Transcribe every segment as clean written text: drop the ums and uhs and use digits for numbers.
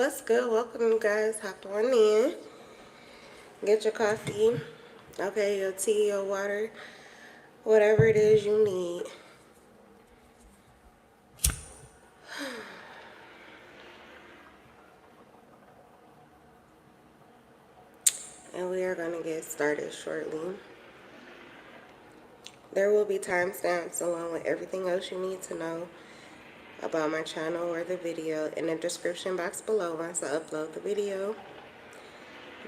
What's good? Welcome, you guys. Hop on in. Get your coffee. Okay, your tea, your water. Whatever it is you need. And we are going to get started shortly. There will be timestamps along with everything else you need to know about my channel or the video in the description box below once I upload the video.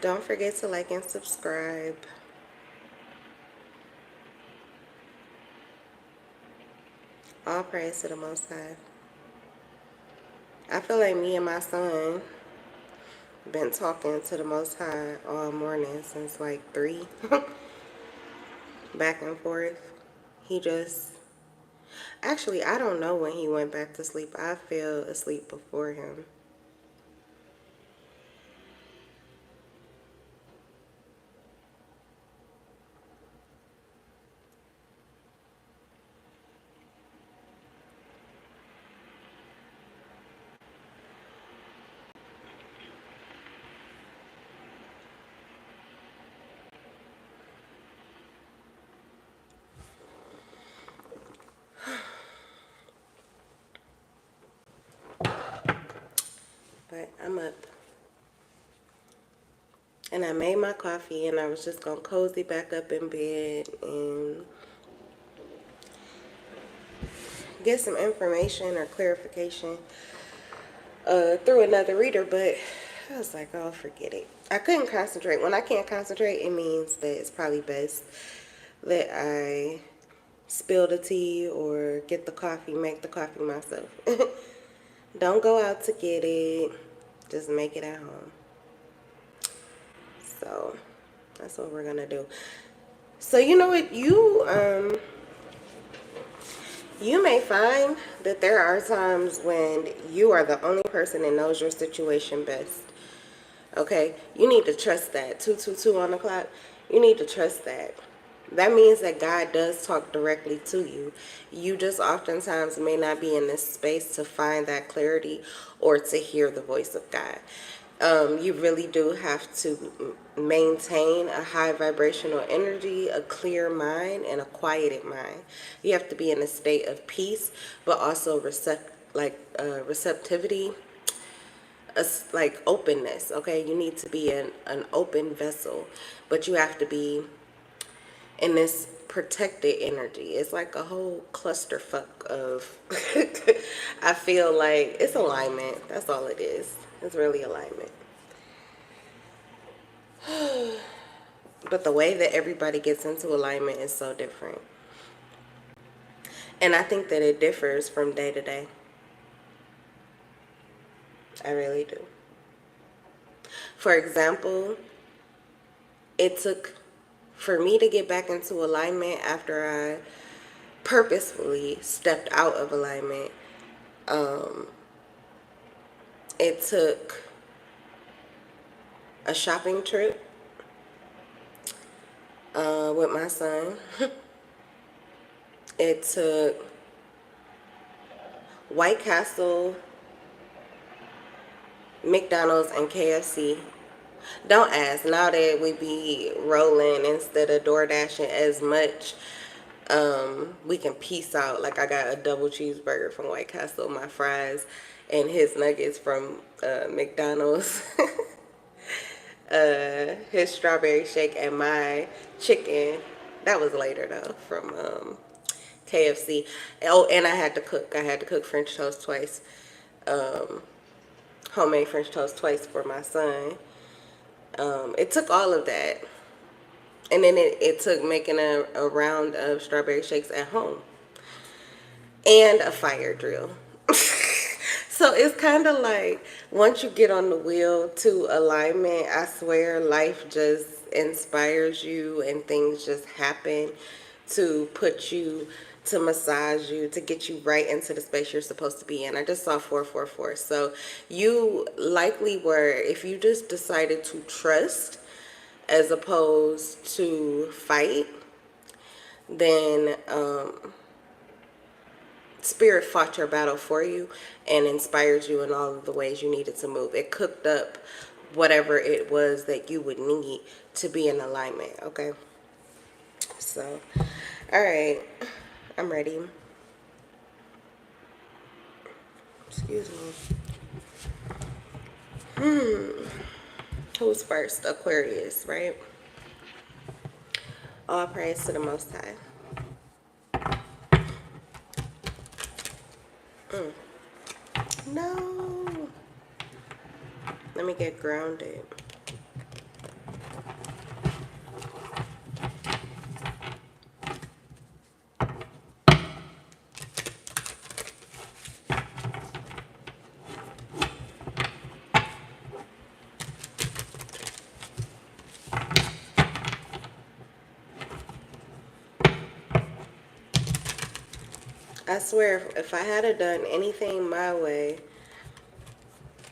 Don't forget to like and subscribe. All praise to the Most High. I feel like me and my son been talking to the Most High all morning since like 3. Back and forth. He just... Actually, I don't know when he went back to sleep. I fell asleep before him. But I'm up. And I made my coffee and I was just going to cozy back up in bed and get some information or clarification through another reader. But I was like, oh, forget it. I couldn't concentrate. When I can't concentrate, it means that it's probably best that I spill the tea or get the coffee, make the coffee myself. Don't go out to get it. Just make it at home. So that's what we're gonna do. So you know what, you may find that there are times when you are the only person that knows your situation best. Okay, you need to trust that. 222 on the clock. You need to trust that. That means that God does talk directly to you. You just oftentimes may not be in this space to find that clarity or to hear the voice of God. You really do have to maintain a high vibrational energy, a clear mind, and a quieted mind. You have to be in a state of peace, but also receptivity, like openness. Okay, you need to be an open vessel, but you have to be in this protected energy. It's like a whole clusterfuck of I feel like it's alignment. That's all it is. It's really alignment. But the way that everybody gets into alignment is so different. And I think that it differs from day to day. I really do. For example, it took for me to get back into alignment after I purposefully stepped out of alignment. It took a shopping trip with my son. It took White Castle, McDonald's, and KFC. Don't ask. Now that we be rolling instead of door dashing as much, we can peace out. Like I got a double cheeseburger from White Castle, my fries, and his nuggets from McDonald's. His strawberry shake, and my chicken. That was later though, from KFC. Oh, and I had to cook. I had to cook French toast twice. Homemade French toast twice for my son. It took all of that. And then it took making a round of strawberry shakes at home. And a fire drill. So it's kind of like once you get on the wheel to alignment, I swear life just inspires you and things just happen to put you, to massage you, to get you right into the space you're supposed to be in. I just saw 444. So you likely were, if you just decided to trust as opposed to fight, then Spirit fought your battle for you and inspired you in all of the ways you needed to move. It cooked up whatever it was that you would need to be in alignment, okay? So, all right, I'm ready. Excuse me. Who's first? Aquarius, right? All praise to the Most High. No. Let me get grounded. I swear, if I had done anything my way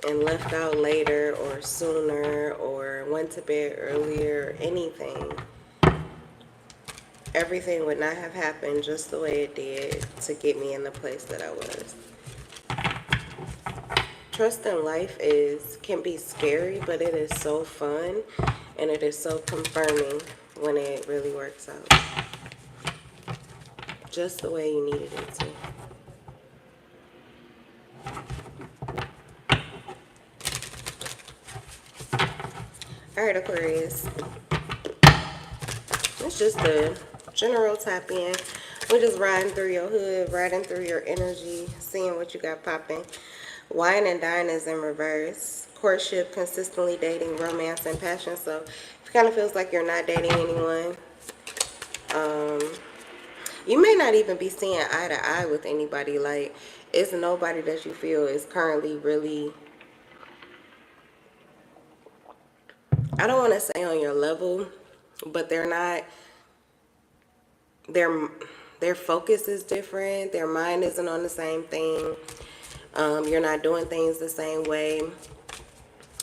and left out later or sooner or went to bed earlier or anything, everything would not have happened just the way it did to get me in the place that I was. Trust in life can be scary, but it is so fun and it is so confirming when it really works out. Just the way you needed it to. Alright, Aquarius. It's just a general tap in. We're just riding through your hood, riding through your energy, seeing what you got popping. Wine and dine is in reverse. Courtship, consistently dating, romance, and passion. So it kind of feels like you're not dating anyone. You may not even be seeing eye to eye with anybody. Like, it's nobody that you feel is currently really, I don't want to say on your level, but they're not, their focus is different. Their mind isn't on the same thing. You're not doing things the same way.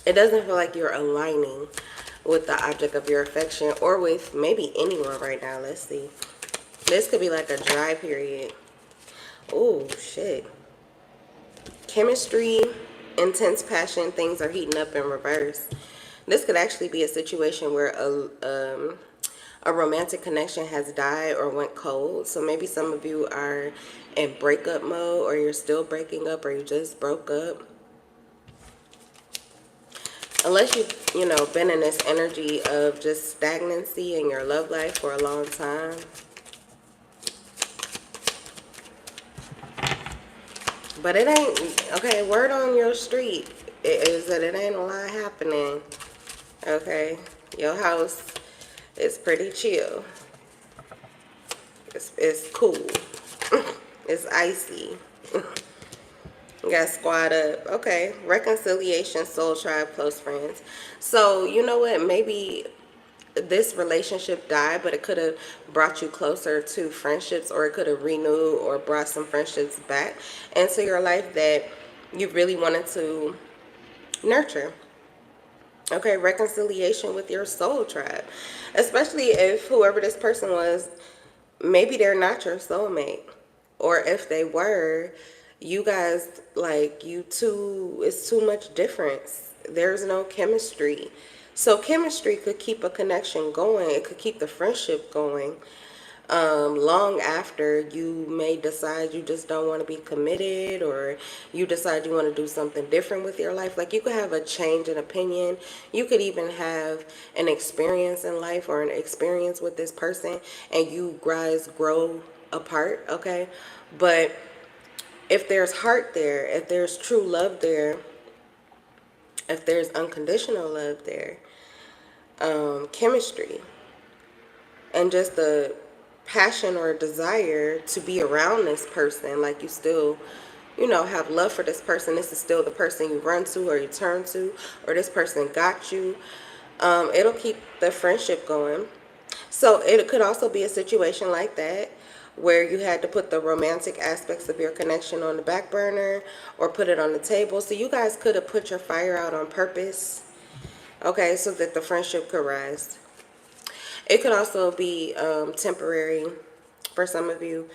It doesn't feel like you're aligning with the object of your affection or with maybe anyone right now. Let's see. This could be like a dry period. Oh, shit. Chemistry, intense passion, things are heating up in reverse. This could actually be a situation where a romantic connection has died or went cold. So maybe some of you are in breakup mode, or you're still breaking up, or you just broke up. Unless you've been in this energy of just stagnancy in your love life for a long time. But it ain't, okay, word on your street is that it ain't a lot happening. Okay, your house is pretty chill. It's cool. It's icy. You got squad up. Okay, reconciliation, soul tribe, close friends. So, you know what? Maybe this relationship died, but it could have brought you closer to friendships, or it could have renewed or brought some friendships back into your life that you really wanted to nurture. Okay, reconciliation with your soul tribe, especially if whoever this person was, maybe they're not your soulmate, or if they were, you guys, like, it's too much difference. There's no chemistry. So chemistry could keep a connection going. It could keep the friendship going long after you may decide you just don't want to be committed, or you decide you want to do something different with your life. Like, you could have a change in opinion. You could even have an experience in life or an experience with this person, and you guys grow apart, okay? But if there's heart there, if there's true love there, if there's unconditional love there, chemistry, and just the passion or desire to be around this person, like you still, have love for this person. This is still the person you run to or you turn to, or this person got you. It'll keep the friendship going. So it could also be a situation like that, where you had to put the romantic aspects of your connection on the back burner or put it on the table. So you guys could have put your fire out on purpose, okay, so that the friendship could rise. It could also be temporary for some of you.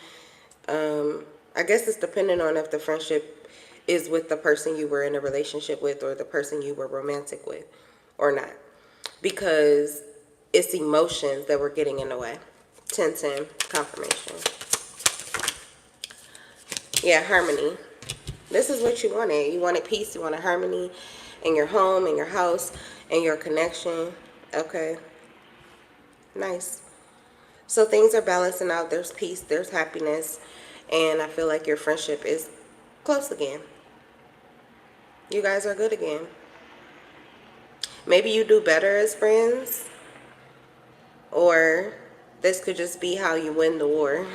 I guess it's dependent on if the friendship is with the person you were in a relationship with or the person you were romantic with or not. Because it's emotions that were getting in the way. 10-10 confirmation. Yeah, harmony. This is what you wanted. You wanted peace. You wanted harmony in your home, in your house, in your connection. Okay. Nice. So things are balancing out. There's peace. There's happiness. And I feel like your friendship is close again. You guys are good again. Maybe you do better as friends. Or this could just be how you win the war.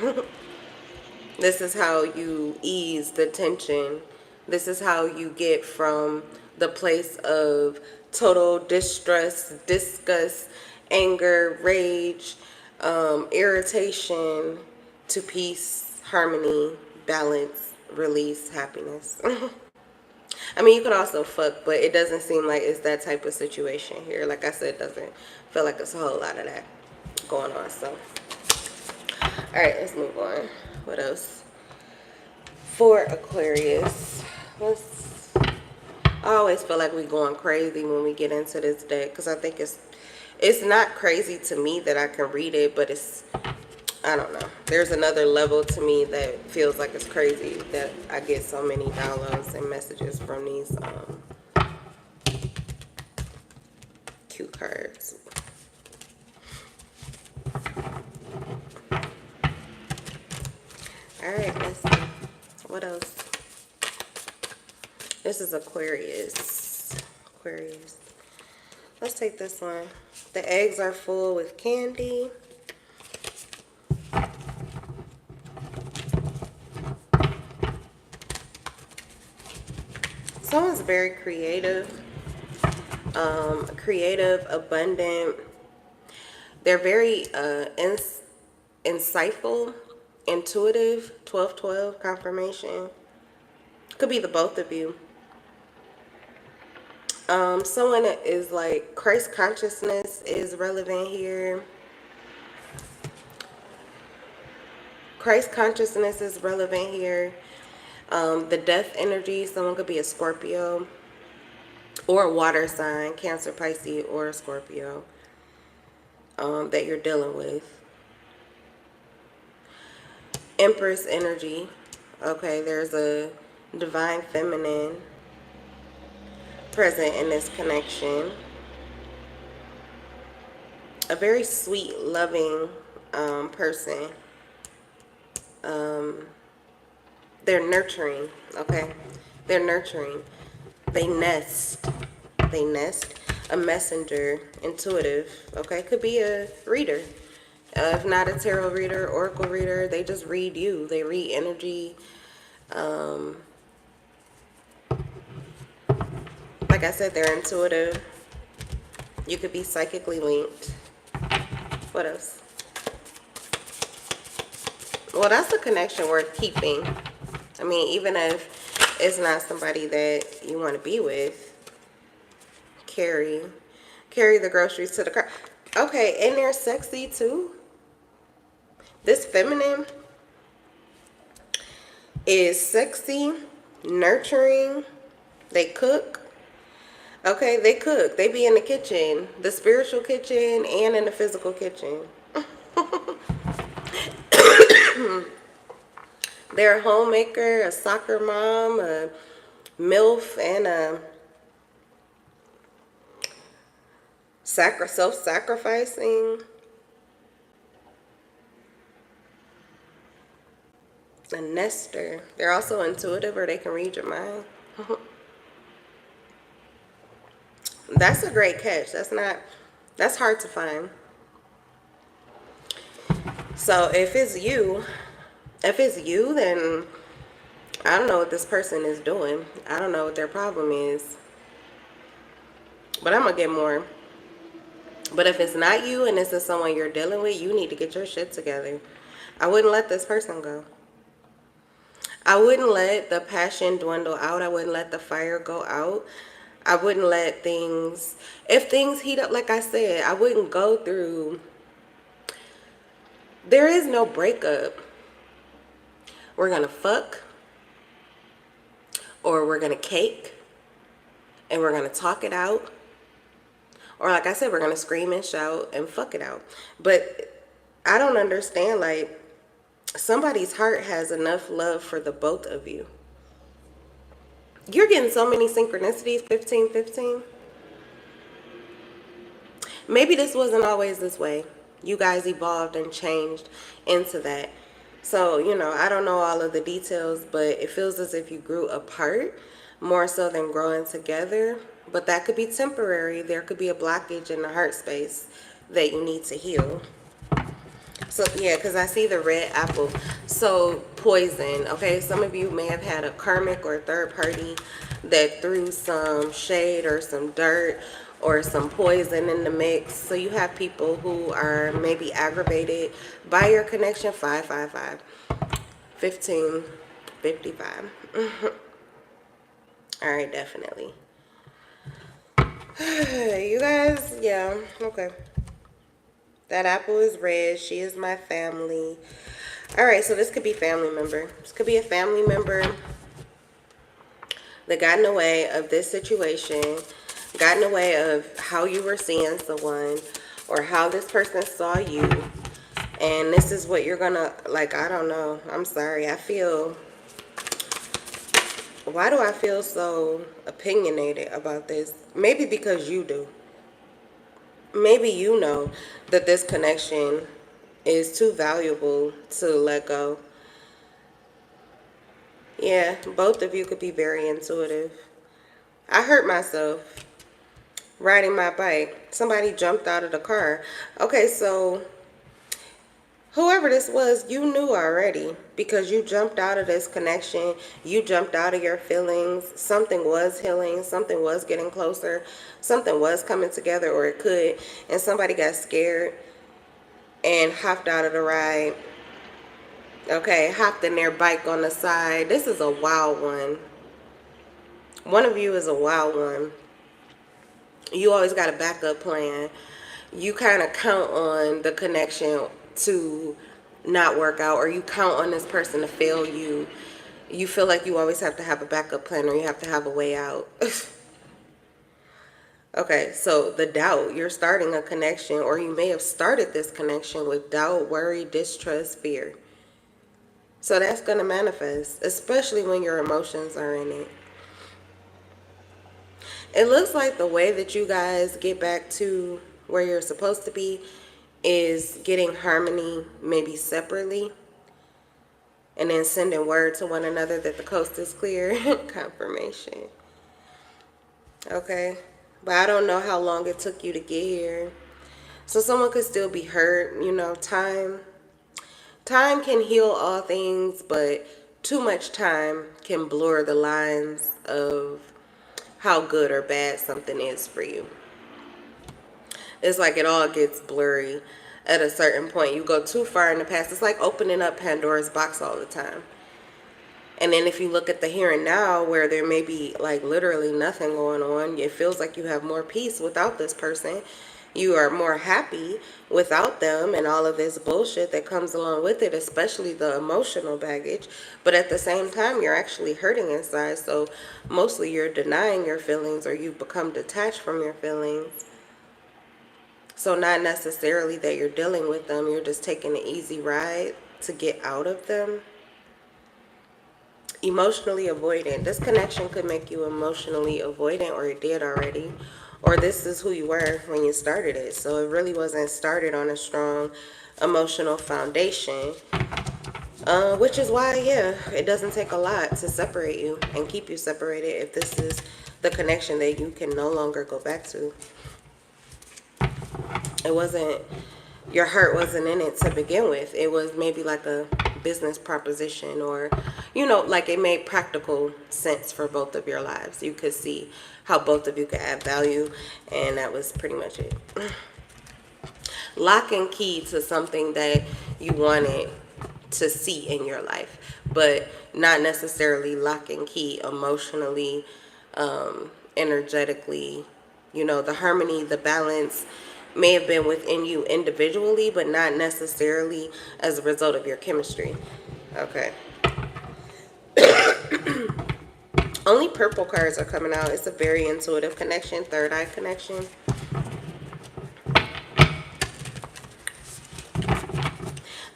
This is how you ease the tension. This is how you get from the place of total distress, disgust, anger, rage, irritation to peace, harmony, balance, release, happiness. I mean, you could also fuck, but it doesn't seem like it's that type of situation here. Like I said, it doesn't feel like it's a whole lot of that going on. So, all right, let's move on. What else? For Aquarius, I always feel like we're going crazy when we get into this deck because I think it's not crazy to me that I can read it, but it's, I don't know. There's another level to me that feels like it's crazy that I get so many downloads and messages from these cute cards. All right, let's see. What else? This is Aquarius. Aquarius. Let's take this one. The eggs are full with candy. Someone's very creative. Creative, abundant. They're very insightful, intuitive. 12-12 confirmation. Could be the both of you. Someone that is like Christ consciousness is relevant here. Christ consciousness is relevant here. The death energy, someone could be a Scorpio or a water sign, Cancer, Pisces, or a Scorpio that you're dealing with. Empress energy. Okay, there's a divine feminine present in this connection. A very sweet, loving person. They're nurturing, okay? They're nurturing. They nest. They nest. A messenger, intuitive, okay? Could be a reader. If not a tarot reader, oracle reader, they just read you. They read energy. Like I said, they're intuitive. You could be psychically linked. What else? Well, that's a connection worth keeping. I mean, even if it's not somebody that you want to be with, carry the groceries to the car. Okay, and they're sexy too. This feminine is sexy, nurturing. They cook. Okay, they cook. They be in the kitchen, the spiritual kitchen and in the physical kitchen. They're a homemaker, a soccer mom, a MILF, and a self-sacrificing. A nester. They're also intuitive, or they can read your mind. That's a great catch. That's hard to find. So if it's you, then I don't know what this person is doing. I don't know what their problem is. But I'm going to get more. But if it's not you and this is someone you're dealing with, you need to get your shit together. I wouldn't let this person go. I wouldn't let the passion dwindle out. I wouldn't let the fire go out. I wouldn't let things, if things heat up, like I said, I wouldn't go through. There is no breakup. we're gonna fuck, or we're gonna cake, and we're gonna talk it out, or like I said, we're gonna scream and shout and fuck it out. But I don't understand, like, somebody's heart has enough love for the both of you. You're getting so many synchronicities, 1515. Maybe this wasn't always this way. You guys evolved and changed into that. So, you know, I don't know all of the details, but it feels as if you grew apart more so than growing together. But that could be temporary. There could be a blockage in the heart space that you need to heal. So, yeah, because I see the red apple. So, poison, okay? Some of you may have had a karmic or third party that threw some shade or some dirt or some poison in the mix. So, you have people who are maybe aggravated by your connection. 555, 1555. All right, definitely. You guys, yeah, okay. That apple is red. She is my family. All right, so this could be family member. This could be a family member that got in the way of this situation, got in the way of how you were seeing someone or how this person saw you. And this is what you're gonna, like, I don't know. I'm sorry. Why do I feel so opinionated about this? Maybe because you do. Maybe you know that this connection is too valuable to let go. Yeah, both of you could be very intuitive. I hurt myself riding my bike. Somebody jumped out of the car. Okay, so whoever this was, you knew already because you jumped out of this connection. You jumped out of your feelings. Something was healing. Something was getting closer. Something was coming together, or it could. And somebody got scared and hopped out of the ride. Okay, hopped in their bike on the side. This is a wild one. One of you is a wild one. You always got a backup plan. You kind of count on the connection to not work out, or you count on this person to fail you. You feel like you always have to have a backup plan, or you have to have a way out. Okay, so the doubt, you're starting a connection, or you may have started this connection with doubt, worry, distrust, fear. So that's going to manifest, especially when your emotions are in it. It looks like the way that you guys get back to where you're supposed to be is getting harmony, maybe separately, and then sending word to one another that the coast is clear. Confirmation. Okay, but I don't know how long it took you to get here. So someone could still be hurt. You know, time can heal all things, but too much time can blur the lines of how good or bad something is for you. It's like it all gets blurry at a certain point. You go too far in the past. It's like opening up Pandora's box all the time. And then if you look at the here and now, where there may be like literally nothing going on, it feels like you have more peace without this person. You are more happy without them and all of this bullshit that comes along with it, especially the emotional baggage. But at the same time, you're actually hurting inside. So mostly you're denying your feelings, or you become detached from your feelings. So not necessarily that you're dealing with them, you're just taking an easy ride to get out of them. Emotionally avoidant. This connection could make you emotionally avoidant, or it did already. Or this is who you were when you started it. So it really wasn't started on a strong emotional foundation. Which is why, yeah, it doesn't take a lot to separate you and keep you separated if this is the connection that you can no longer go back to. It wasn't, your heart wasn't in it to begin with. It was maybe like a business proposition, or, you know, like it made practical sense for both of your lives. You could see how both of you could add value, and that was pretty much it. Lock and key to something that you wanted to see in your life, but not necessarily lock and key emotionally, energetically. You know, the harmony, the balance may have been within you individually, but not necessarily as a result of your chemistry. Okay. Only purple cards are coming out. It's a very intuitive connection, third eye connection.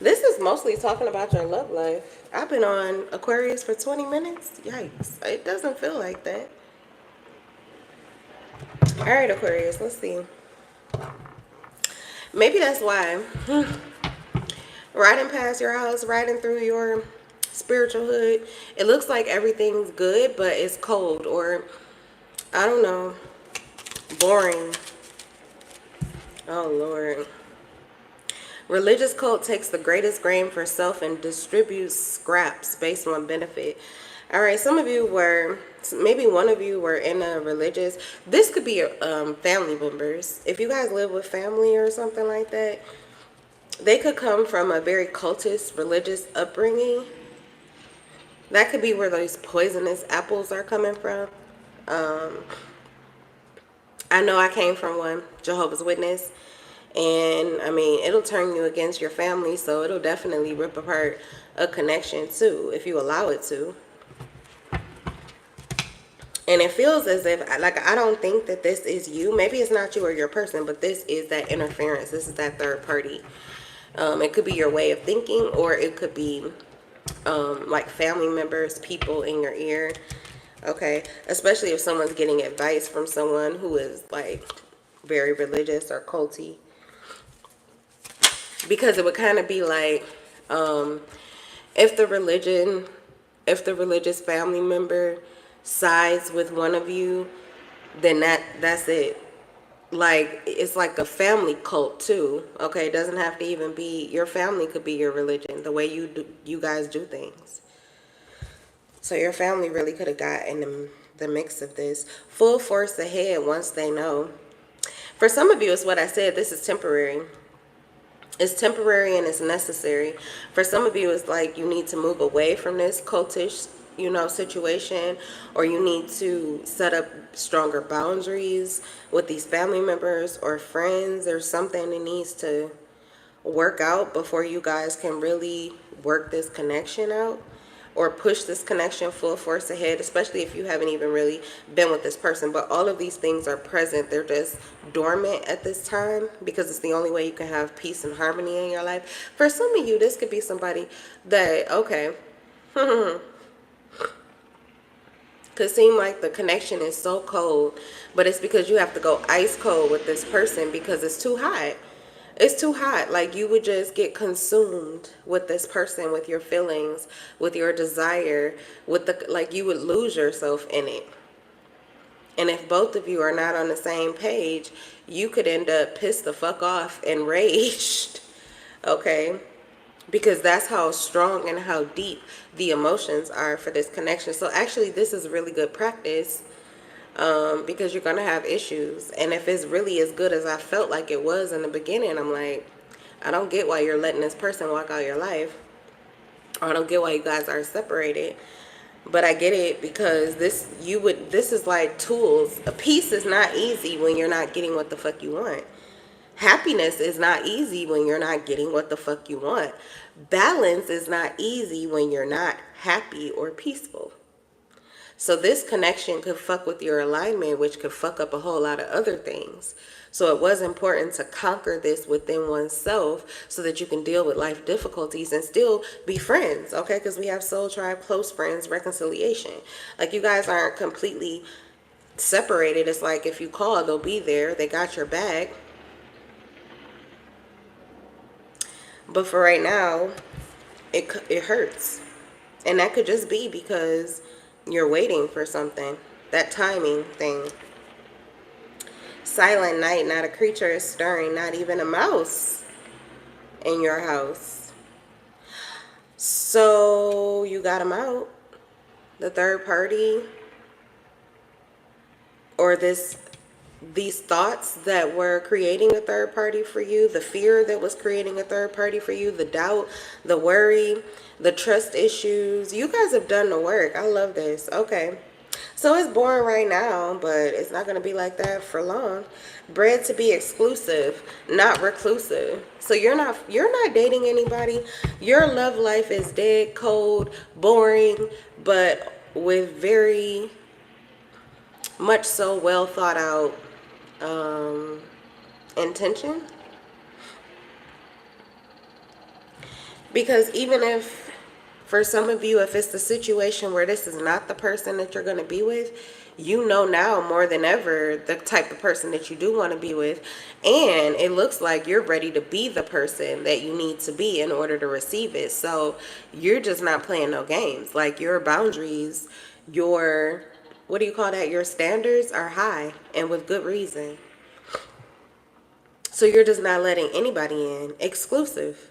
This is mostly talking about your love life. I've been on Aquarius for 20 minutes. Yikes. It doesn't feel like that. All right, Aquarius, let's see. Maybe that's why. Riding past your house, riding through your spiritual hood, it looks like everything's good, but it's cold, or I don't know, boring. Oh, Lord. Religious cult takes the greatest gain for self and distributes scraps based on benefit. All right, some of you were, maybe one of you were in a religious, this could be family members. If you guys live with family or something like that, they could come from a very cultist, religious upbringing. That could be where those poisonous apples are coming from. I know I came from one, Jehovah's Witness. And I mean, it'll turn you against your family, so it'll definitely rip apart a connection too, if you allow it to. And it feels as if, like, I don't think that this is you. Maybe it's not you or your person, but this is that interference. This is that third party. It could be your way of thinking, or it could be like family members, people in your ear. Okay, especially if someone's getting advice from someone who is like very religious or culty. Because it would kind of be like, if the religious family member sides with one of you, then that's it. Like, it's like a family cult too. Okay, it doesn't have to even be your family, could be your religion, the way you guys do things. So your family really could have got in the mix of this. Full force ahead once they know. For some of you, it's what I said, this is temporary. It's temporary and it's necessary. For some of you, it's like you need to move away from this cultish, situation, or you need to set up stronger boundaries with these family members or friends. There's something that needs to work out before you guys can really work this connection out, or push this connection full force ahead, especially if you haven't even really been with this person. But all of these things are present. They're just dormant at this time because it's the only way you can have peace and harmony in your life. For some of you, this could be somebody that, okay, could seem like the connection is so cold, but it's because you have to go ice cold with this person because it's too hot. It's too hot. Like, you would just get consumed with this person, with your feelings, with your desire, with like you would lose yourself in it. And if both of you are not on the same page, you could end up pissed the fuck off, enraged, okay? Because that's how strong and how deep the emotions are for this connection. So actually, this is really good practice. Because you're going to have issues. And if it's really as good as I felt like it was in the beginning, I'm like, I don't get why you're letting this person walk out your life. Or I don't get why you guys are separated. But I get it, because this is like tools. A peace is not easy when you're not getting what the fuck you want. Happiness is not easy when you're not getting what the fuck you want. Balance is not easy when you're not happy or peaceful. So this connection could fuck with your alignment, which could fuck up a whole lot of other things. So it was important to conquer this within oneself so that you can deal with life difficulties and still be friends, okay? Because we have soul tribe, close friends, reconciliation. Like, you guys aren't completely separated. It's like if you call, they'll be there. They got your back. But for right now, it hurts. And that could just be because you're waiting for something. That timing thing. Silent night, not a creature is stirring, not even a mouse in your house. So you got them out. The third party, or these thoughts that were creating a third party for you, the fear that was creating a third party for you, the doubt, the worry, the trust issues. You guys have done the work. I love this. Okay. So it's boring right now, but it's not going to be like that for long. Bred to be exclusive, not reclusive. So you're not dating anybody. Your love life is dead, cold, boring, but with very much so well thought out intention. Because even if, for some of you, if it's the situation where this is not the person that you're going to be with, you know now more than ever the type of person that you do want to be with. And it looks like you're ready to be the person that you need to be in order to receive it. So you're just not playing no games. Like, your boundaries, your, what do you call that? Your standards are high, and with good reason. So you're just not letting anybody in. Exclusive.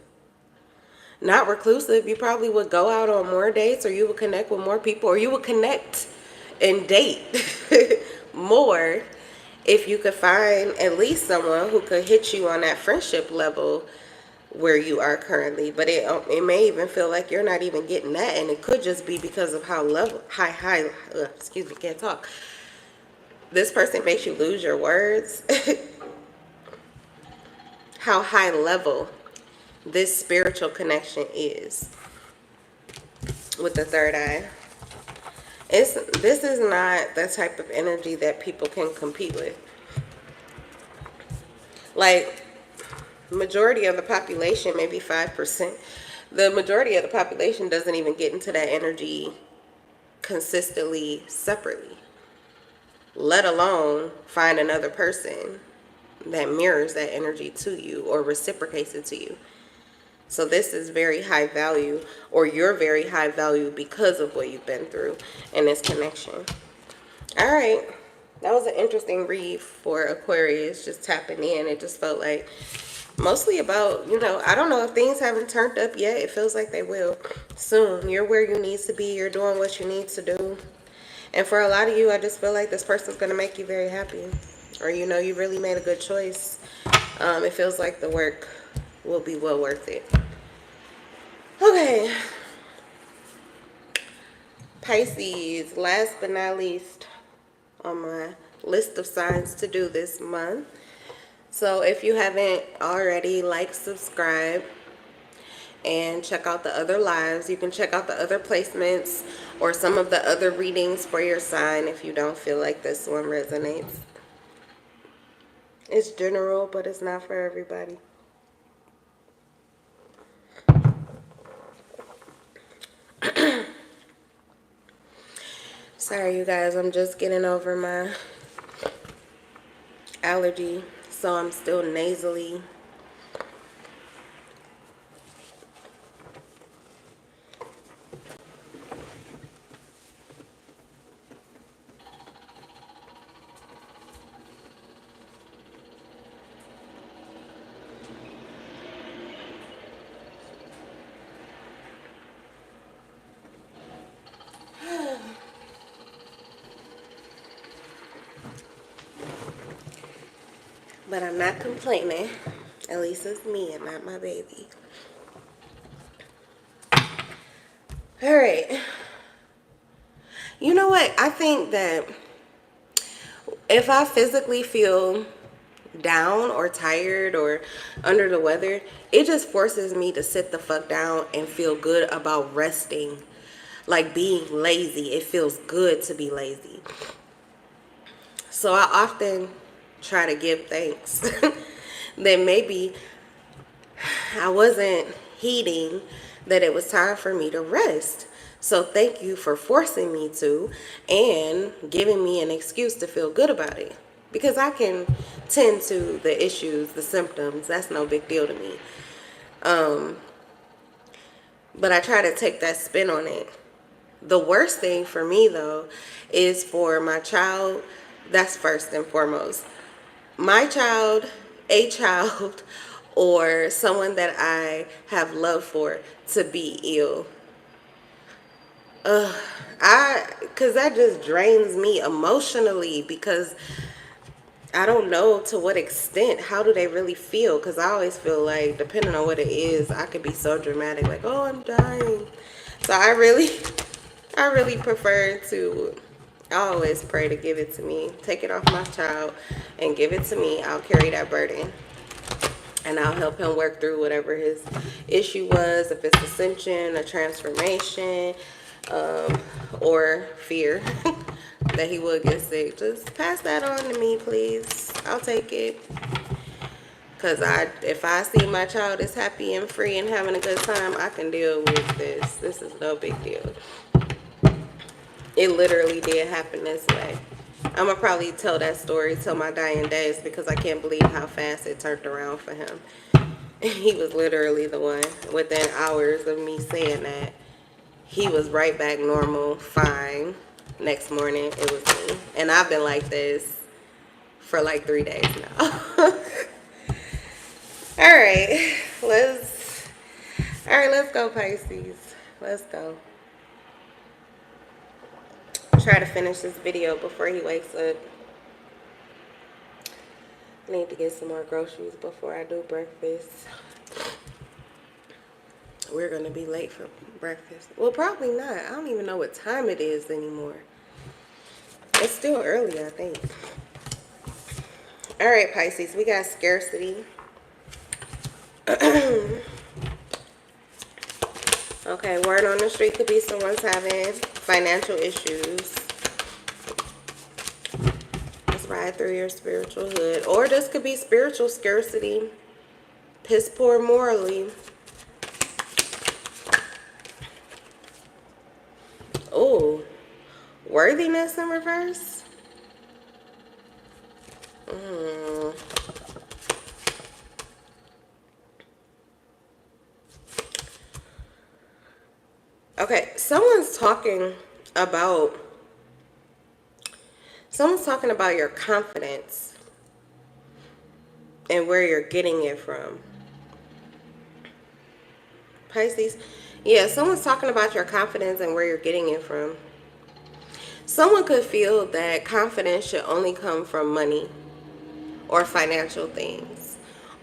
Not reclusive. You probably would go out on more dates, or you would connect with more people, or you would connect and date more if you could find at least someone who could hit you on that friendship level where you are currently. But it may even feel like you're not even getting that, and it could just be because of how excuse me, can't talk. This person makes you lose your words. How high level this spiritual connection is with the third eye. This is not the type of energy that people can compete with. Like, majority of the population, maybe 5%, the majority of the population doesn't even get into that energy consistently separately, let alone find another person that mirrors that energy to you or reciprocates it to you. So this is very high value, or you're very high value because of what you've been through in this connection. All right. That was an interesting read for Aquarius, just tapping in. It just felt like mostly about, I don't know if things haven't turned up yet. It feels like they will soon. You're where you need to be. You're doing what you need to do. And for a lot of you, I just feel like this person's going to make you very happy. Or, you really made a good choice. It feels like the work will be well worth it. Okay. Pisces, last but not least on my list of signs to do this month. So if you haven't already, like, subscribe, and check out the other lives. You can check out the other placements or some of the other readings for your sign if you don't feel like this one resonates. It's general, but it's not for everybody. Sorry, you guys. I'm just getting over my allergy, so I'm still nasally. But I'm not complaining. At least it's me and not my baby. All right. You know what? I think that if I physically feel down or tired or under the weather, it just forces me to sit the fuck down and feel good about resting. Like being lazy. It feels good to be lazy. So I often try to give thanks that maybe I wasn't heeding that it was time for me to rest. So thank you for forcing me to and giving me an excuse to feel good about it. Because I can tend to the issues, the symptoms. That's no big deal to me. But I try to take that spin on it. The worst thing for me, though, is for my child. That's first and foremost. My child, a child, or someone that I have love for to be ill. Because that just drains me emotionally, because I don't know to what extent, how do they really feel? Because I always feel like, depending on what it is, I could be so dramatic, like, oh, I'm dying. So I really prefer to, I always pray to give it to me. Take it off my child and give it to me. I'll carry that burden. And I'll help him work through whatever his issue was. If it's ascension, a transformation, or fear. that he would get sick, just pass that on to me, please. I'll take it. Because if I see my child is happy and free and having a good time, I can deal with this. This is no big deal. It literally did happen this way. I'm going to probably tell that story till my dying days because I can't believe how fast it turned around for him. He was literally the one. Within hours of me saying that, he was right back normal, fine. Next morning, it was me. And I've been like this for like 3 days now. Alright, let's go, Pisces. Let's go. Try to finish this video before he wakes up. I need to get some more groceries before I do breakfast. We're going to be late for breakfast. Well, probably not. I don't even know what time it is anymore. It's still early, I think. Alright, Pisces, we got scarcity. Okay, word on the street could be someone's having financial issues. Let's ride through your spiritual hood. Or this could be spiritual scarcity. Piss poor morally. Oh, worthiness in reverse. Okay, someone's talking about your confidence and where you're getting it from. Pisces, yeah, someone's talking about your confidence and where you're getting it from. Someone could feel that confidence should only come from money or financial things.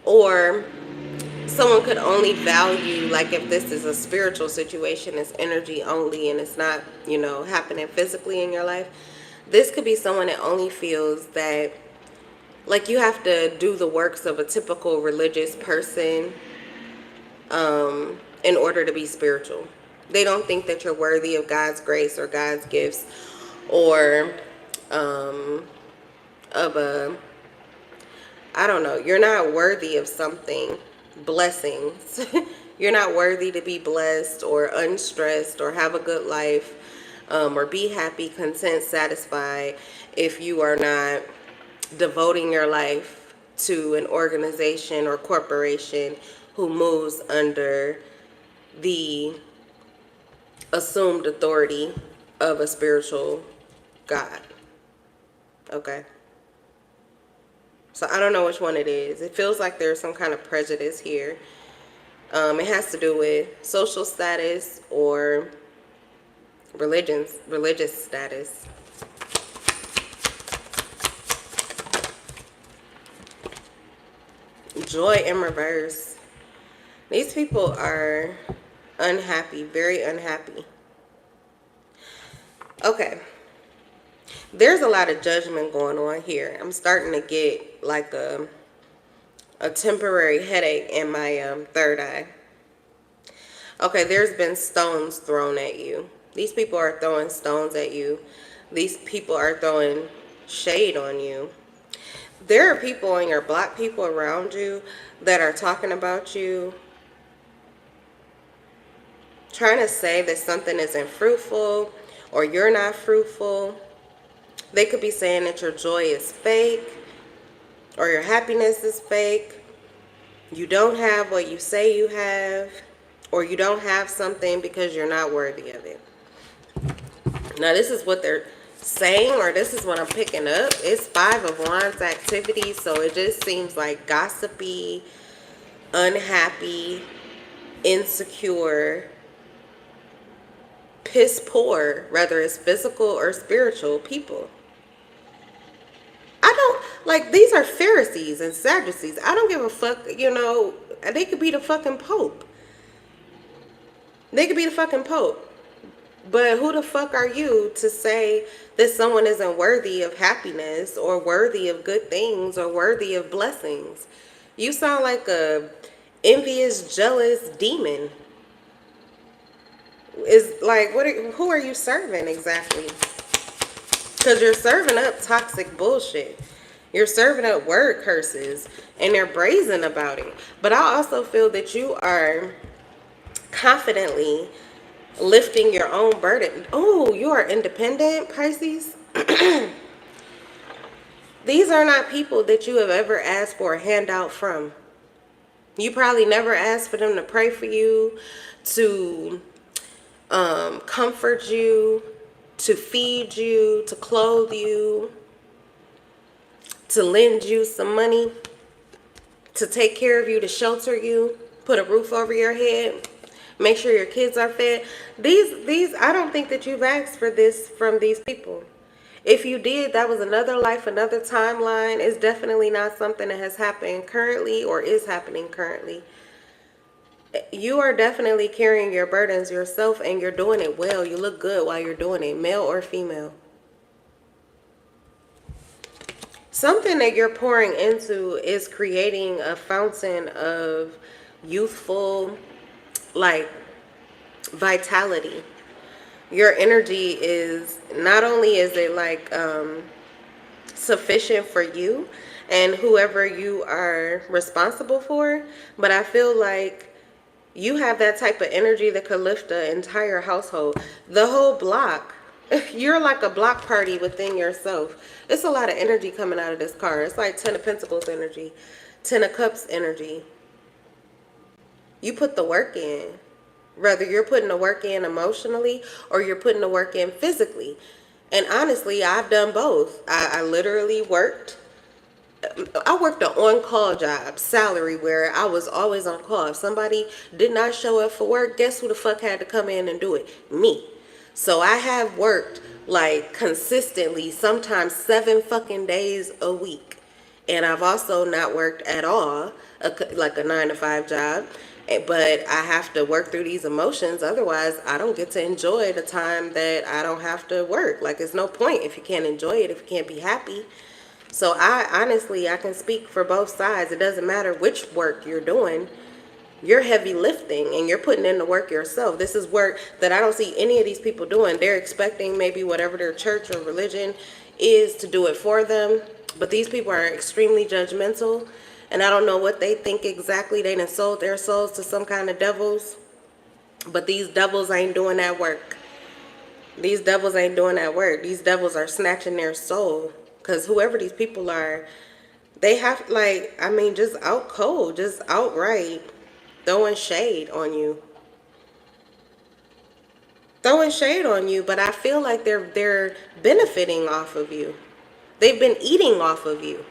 Or someone could only value, like if this is a spiritual situation, it's energy only and it's not, you know, happening physically in your life. This could be someone that only feels that, like, you have to do the works of a typical religious person in order to be spiritual. They don't think that you're worthy of God's grace or God's gifts or I don't know, you're not worthy of something, blessings. You're not worthy to be blessed or unstressed or have a good life or be happy, content, satisfied if you are not devoting your life to an organization or corporation who moves under the assumed authority of a spiritual God. Okay. So I don't know which one it is. It feels like there's some kind of prejudice here. It has to do with social status or religious status. Joy in reverse. These people are unhappy, very unhappy. Okay. There's a lot of judgment going on here. I'm starting to get like a temporary headache in my third eye. Okay, there's been stones thrown at you. These people are throwing stones at you. These people are throwing shade on you. There are people in your block, people around you that are talking about you, trying to say that something isn't fruitful or you're not fruitful. They could be saying that your joy is fake or your happiness is fake. You don't have what you say you have, or you don't have something because you're not worthy of it. Now, this is what they're saying, or this is what I'm picking up. It's 5 of Wands activity, so it just seems like gossipy, unhappy, insecure, piss poor, whether it's physical or spiritual people. I don't, like, these are Pharisees and Sadducees. I don't give a fuck, you know, they could be the fucking Pope. They could be the fucking Pope. But who the fuck are you to say that someone isn't worthy of happiness or worthy of good things or worthy of blessings? You sound like a envious, jealous demon. Is like, who are you serving exactly? Because Because you're serving up toxic bullshit. You're serving up word curses, and they're brazen about it. But I also feel that you are confidently lifting your own burden. Oh, you are independent, Pisces. These are not people that you have ever asked for a handout from. You probably never asked for them to pray for you, to comfort you, to feed you, to clothe you, to lend you some money, to take care of you, to shelter you, put a roof over your head, make sure your kids are fed. These I don't think that you've asked for this from these people. If you did, that was another life, another timeline. It's definitely not something that has happened currently or is happening currently. You are definitely carrying your burdens yourself, and you're doing it well. You look good while you're doing it, male or female. Something that you're pouring into is creating a fountain of youthful, like, vitality. Your energy is, not only is it like sufficient for you and whoever you are responsible for, but I feel like you have that type of energy that could lift the entire household, the whole block. You're like a block party within yourself. It's a lot of energy coming out of this card. It's like 10 of Pentacles energy, 10 of Cups energy. You put the work in. Whether you're putting the work in emotionally or you're putting the work in physically. And honestly, I've done both. I literally worked. I worked an on-call job, salary, where I was always on call. If somebody did not show up for work, guess who the fuck had to come in and do it? Me. So I have worked like consistently, sometimes 7 fucking days a week. And I've also not worked at all, like a 9-to-5 job. But I have to work through these emotions. Otherwise, I don't get to enjoy the time that I don't have to work. Like, it's no point if you can't enjoy it, if you can't be happy. So I can speak for both sides. It doesn't matter which work you're doing. You're heavy lifting and you're putting in the work yourself. This is work that I don't see any of these people doing. They're expecting maybe whatever their church or religion is to do it for them. But these people are extremely judgmental. And I don't know what they think exactly. They done sold their souls to some kind of devils. But these devils ain't doing that work. These devils ain't doing that work. These devils are snatching their soul. Because whoever these people are, they have, like, I mean, just out cold, just outright throwing shade on you. Throwing shade on you, but I feel like they're benefiting off of you. They've been eating off of you.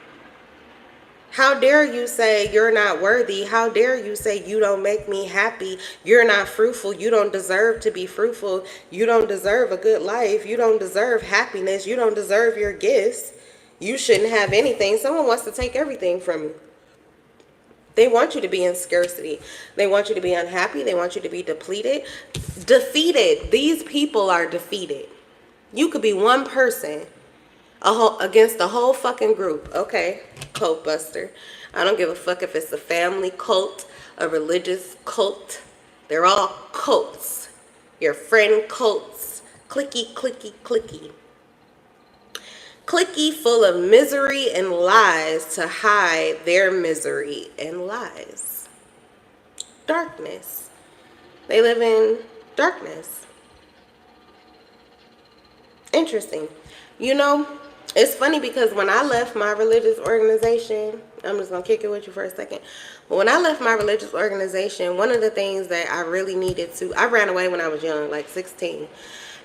How dare you say you're not worthy? How dare you say you don't make me happy? You're not fruitful. You don't deserve to be fruitful. You don't deserve a good life. You don't deserve happiness. You don't deserve your gifts. You shouldn't have anything. Someone wants to take everything from you. They want you to be in scarcity. They want you to be unhappy. They want you to be depleted. Defeated. These people are defeated. You could be one person against the whole fucking group. Okay, cult buster. I don't give a fuck if it's a family cult, a religious cult. They're all cults. Your friend cults. Clicky, clicky, clicky. Clicky, full of misery and lies to hide their misery and lies. Darkness. They live in darkness. Interesting. You know, it's funny because when I left my religious organization, I'm just going to kick it with you for a second. But when I left my religious organization, one of the things that I really needed to, I ran away when I was young, like 16.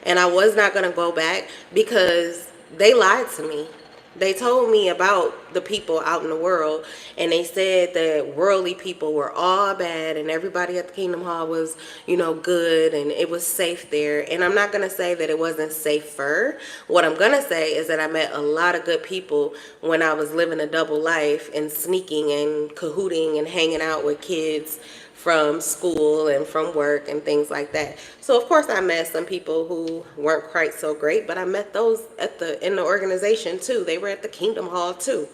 And I was not going to go back because they lied to me. They told me about the people out in the world, and they said that worldly people were all bad and everybody at the Kingdom Hall was, you know, good and it was safe there. And I'm not going to say that it wasn't safer. What I'm going to say is that I met a lot of good people when I was living a double life and sneaking and cahooting and hanging out with kids from school and from work and things like that. So of course I met some people who weren't quite so great, but I met those in the organization too. They were at the Kingdom Hall too.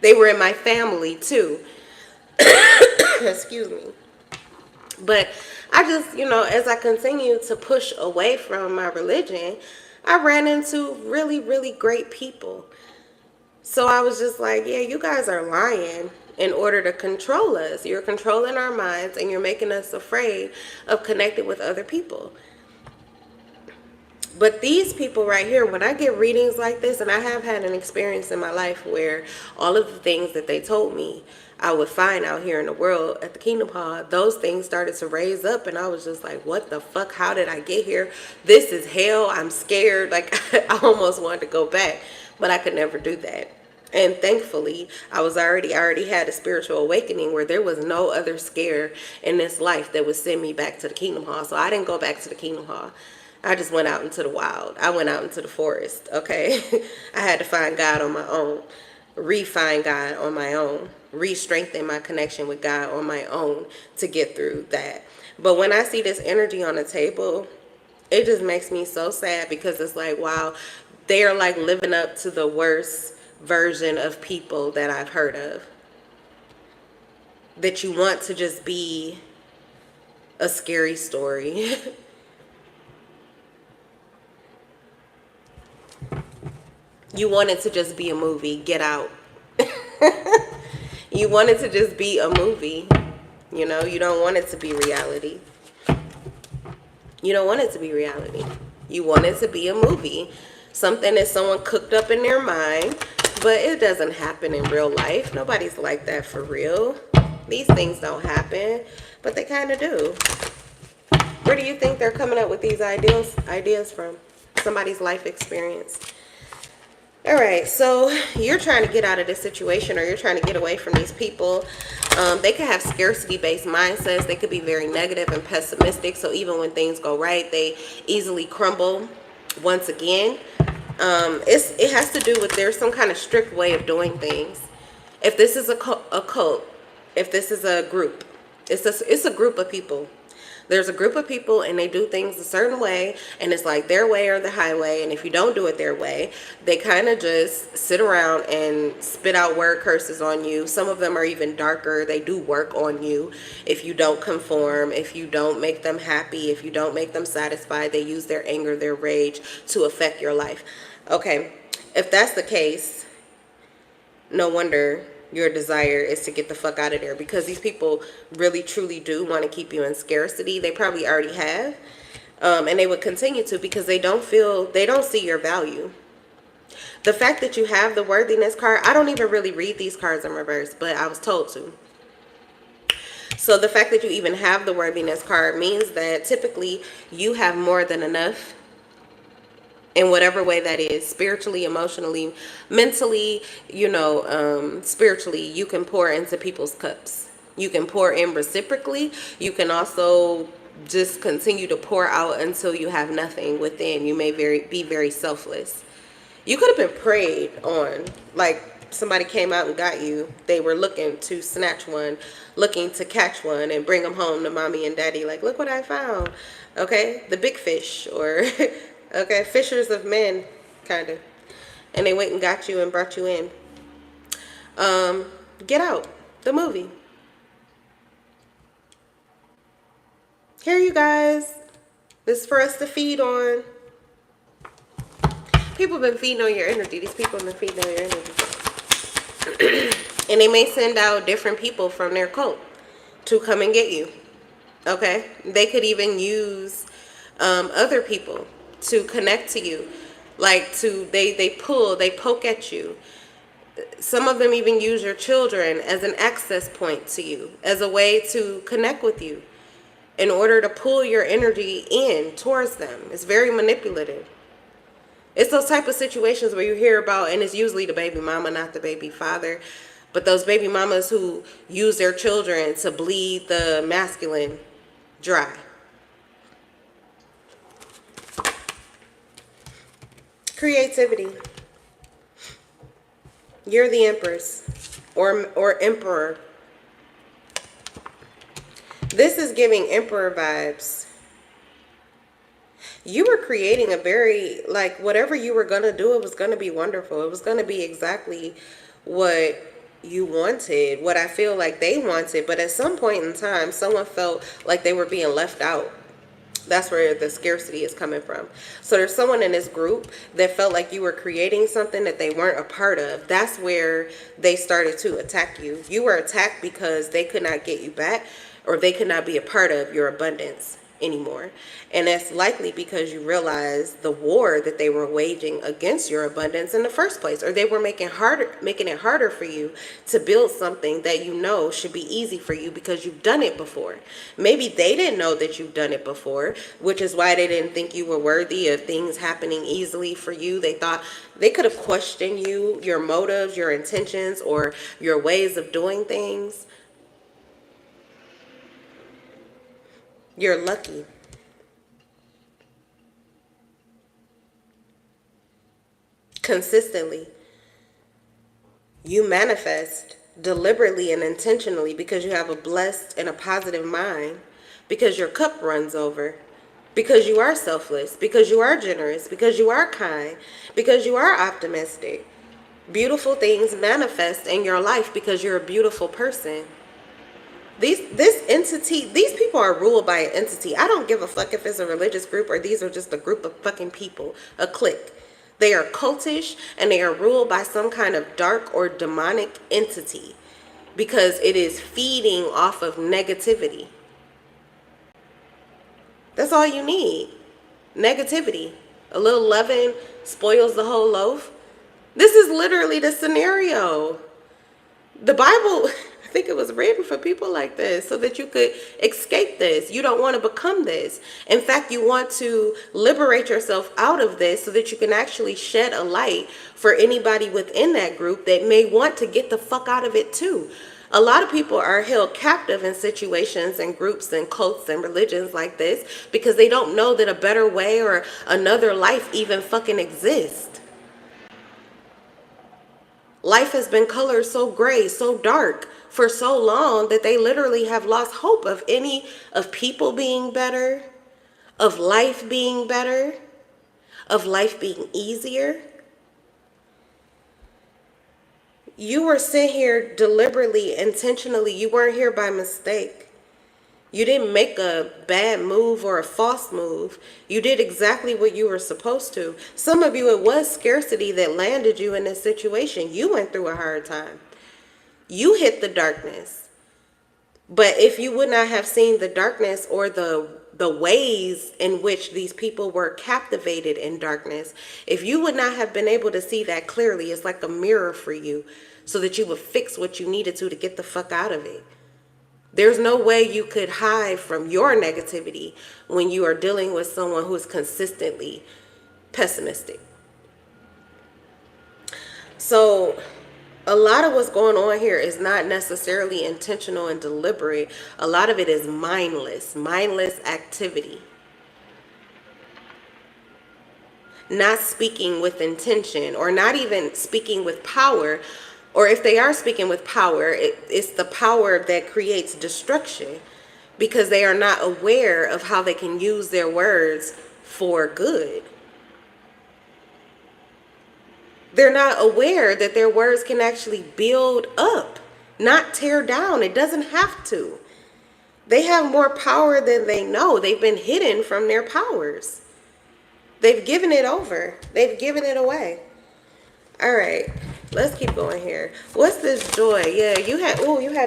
They were in my family too. Excuse me. But I just, you know, as I continue to push away from my religion, I ran into really, really great people. So I was just like, yeah, you guys are lying in order to control us. You're controlling our minds and you're making us afraid of connecting with other people. But these people right here, when I get readings like this, and I have had an experience in my life where all of the things that they told me I would find out here in the world at the Kingdom Hall, those things started to raise up, and I was just like, what the fuck? How did I get here? This is hell. I'm scared. Like, I almost wanted to go back, but I could never do that. And thankfully, I already had a spiritual awakening where there was no other scare in this life that would send me back to the Kingdom Hall. So I didn't go back to the Kingdom Hall. I just went out into the wild. I went out into the forest, okay? I had to find God on my own, re-find God on my own, re-strengthen my connection with God on my own to get through that. But when I see this energy on the table, it just makes me so sad because it's like, wow, they are like living up to the worst version of people that I've heard of. That you want to just be a scary story. You want it to just be a movie. Get out. You want it to just be a movie. You know, you don't want it to be reality. You don't want it to be reality. You want it to be a movie. Something that someone cooked up in their mind, but it doesn't happen in real life. Nobody's like that for real. These things don't happen, but they kind of do. Where do you think they're coming up with these ideas from? Somebody's life experience. All right, so you're trying to get out of this situation, or you're trying to get away from these people. They could have scarcity-based mindsets. They could be very negative and pessimistic. So even when things go right, they easily crumble once again. It has to do with there's some kind of strict way of doing things. If this is a cult, if this is a group, it's a group of people. There's a group of people and they do things a certain way, and it's like their way or the highway. And if you don't do it their way, they kind of just sit around and spit out word curses on you. Some of them are even darker. They do work on you if you don't conform, if you don't make them happy, if you don't make them satisfied. They use their anger, their rage to affect your life. Okay, if that's the case, no wonder your desire is to get the fuck out of there, because these people really truly do want to keep you in scarcity. They probably already have, and they would continue to, because they don't see your value. The fact that you have the worthiness card, I don't even really read these cards in reverse, but I was told to. So the fact that you even have the worthiness card means that typically you have more than enough. In whatever way that is, spiritually, emotionally, mentally, spiritually, you can pour into people's cups. You can pour in reciprocally. You can also just continue to pour out until you have nothing within. You may be very selfless. You could have been preyed on, like somebody came out and got you. They were looking to snatch one, looking to catch one and bring them home to mommy and daddy. Like, look what I found. Okay, the big fish, or okay, fishers of men, kind of. And they went and got you and brought you in. Get Out, the movie. Here, you guys. This is for us to feed on. People have been feeding on your energy. These people have been feeding on your energy. And they may send out different people from their cult to come and get you. Okay? They could even use other people to connect to you. Like they poke at you. Some of them even use your children as an access point to you, as a way to connect with you, in order to pull your energy in towards them. It's very manipulative. It's those type of situations where you hear about, and it's usually the baby mama, not the baby father, but those baby mamas who use their children to bleed the masculine dry. Creativity. You're the empress or emperor. This is giving emperor vibes. You were creating a very, like, whatever you were going to do, it was going to be wonderful. It was going to be exactly what you wanted, what I feel like they wanted. But at some point in time, someone felt like they were being left out. That's where the scarcity is coming from. So there's someone in this group that felt like you were creating something that they weren't a part of. That's where they started to attack you. You were attacked because they could not get you back, or they could not be a part of your abundance anymore. And that's likely because you realized the war that they were waging against your abundance in the first place, or they were making it harder for you to build something that you know should be easy for you because you've done it before. Maybe they didn't know that you've done it before, which is why they didn't think you were worthy of things happening easily for you. They thought they could have questioned you, your motives, your intentions, or your ways of doing things. You're lucky. Consistently, you manifest deliberately and intentionally because you have a blessed and a positive mind, because your cup runs over, because you are selfless, because you are generous, because you are kind, because you are optimistic. Beautiful things manifest in your life because you're a beautiful person. This entity, these people are ruled by an entity. I don't give a fuck if it's a religious group or these are just a group of fucking people, a clique. They are cultish and they are ruled by some kind of dark or demonic entity because it is feeding off of negativity. That's all you need. Negativity. A little leaven spoils the whole loaf. This is literally the scenario. The Bible, I think it was written for people like this so that you could escape this. You don't want to become this. In fact, you want to liberate yourself out of this so that you can actually shed a light for anybody within that group that may want to get the fuck out of it too. A lot of people are held captive in situations and groups and cults and religions like this because they don't know that a better way or another life even fucking exists. Life has been colored so gray, so dark for so long that they literally have lost hope of people being better, of life being better, of life being easier. You were sent here deliberately, intentionally. You weren't here by mistake. You didn't make a bad move or a false move. You did exactly what you were supposed to. Some of you, it was scarcity that landed you in this situation. You went through a hard time. You hit the darkness. But if you would not have seen the darkness or the ways in which these people were captivated in darkness, if you would not have been able to see that clearly, it's like a mirror for you so that you would fix what you needed to get the fuck out of it. There's no way you could hide from your negativity when you are dealing with someone who is consistently pessimistic. So a lot of what's going on here is not necessarily intentional and deliberate. A lot of it is mindless activity. Not speaking with intention, or not even speaking with power. Or if they are speaking with power, it's the power that creates destruction because they are not aware of how they can use their words for good. They're not aware that their words can actually build up, not tear down. It doesn't have to. They have more power than they know. They've been hidden from their powers. They've given it over. They've given it away. All right, let's keep going here. What's this joy? Yeah, you had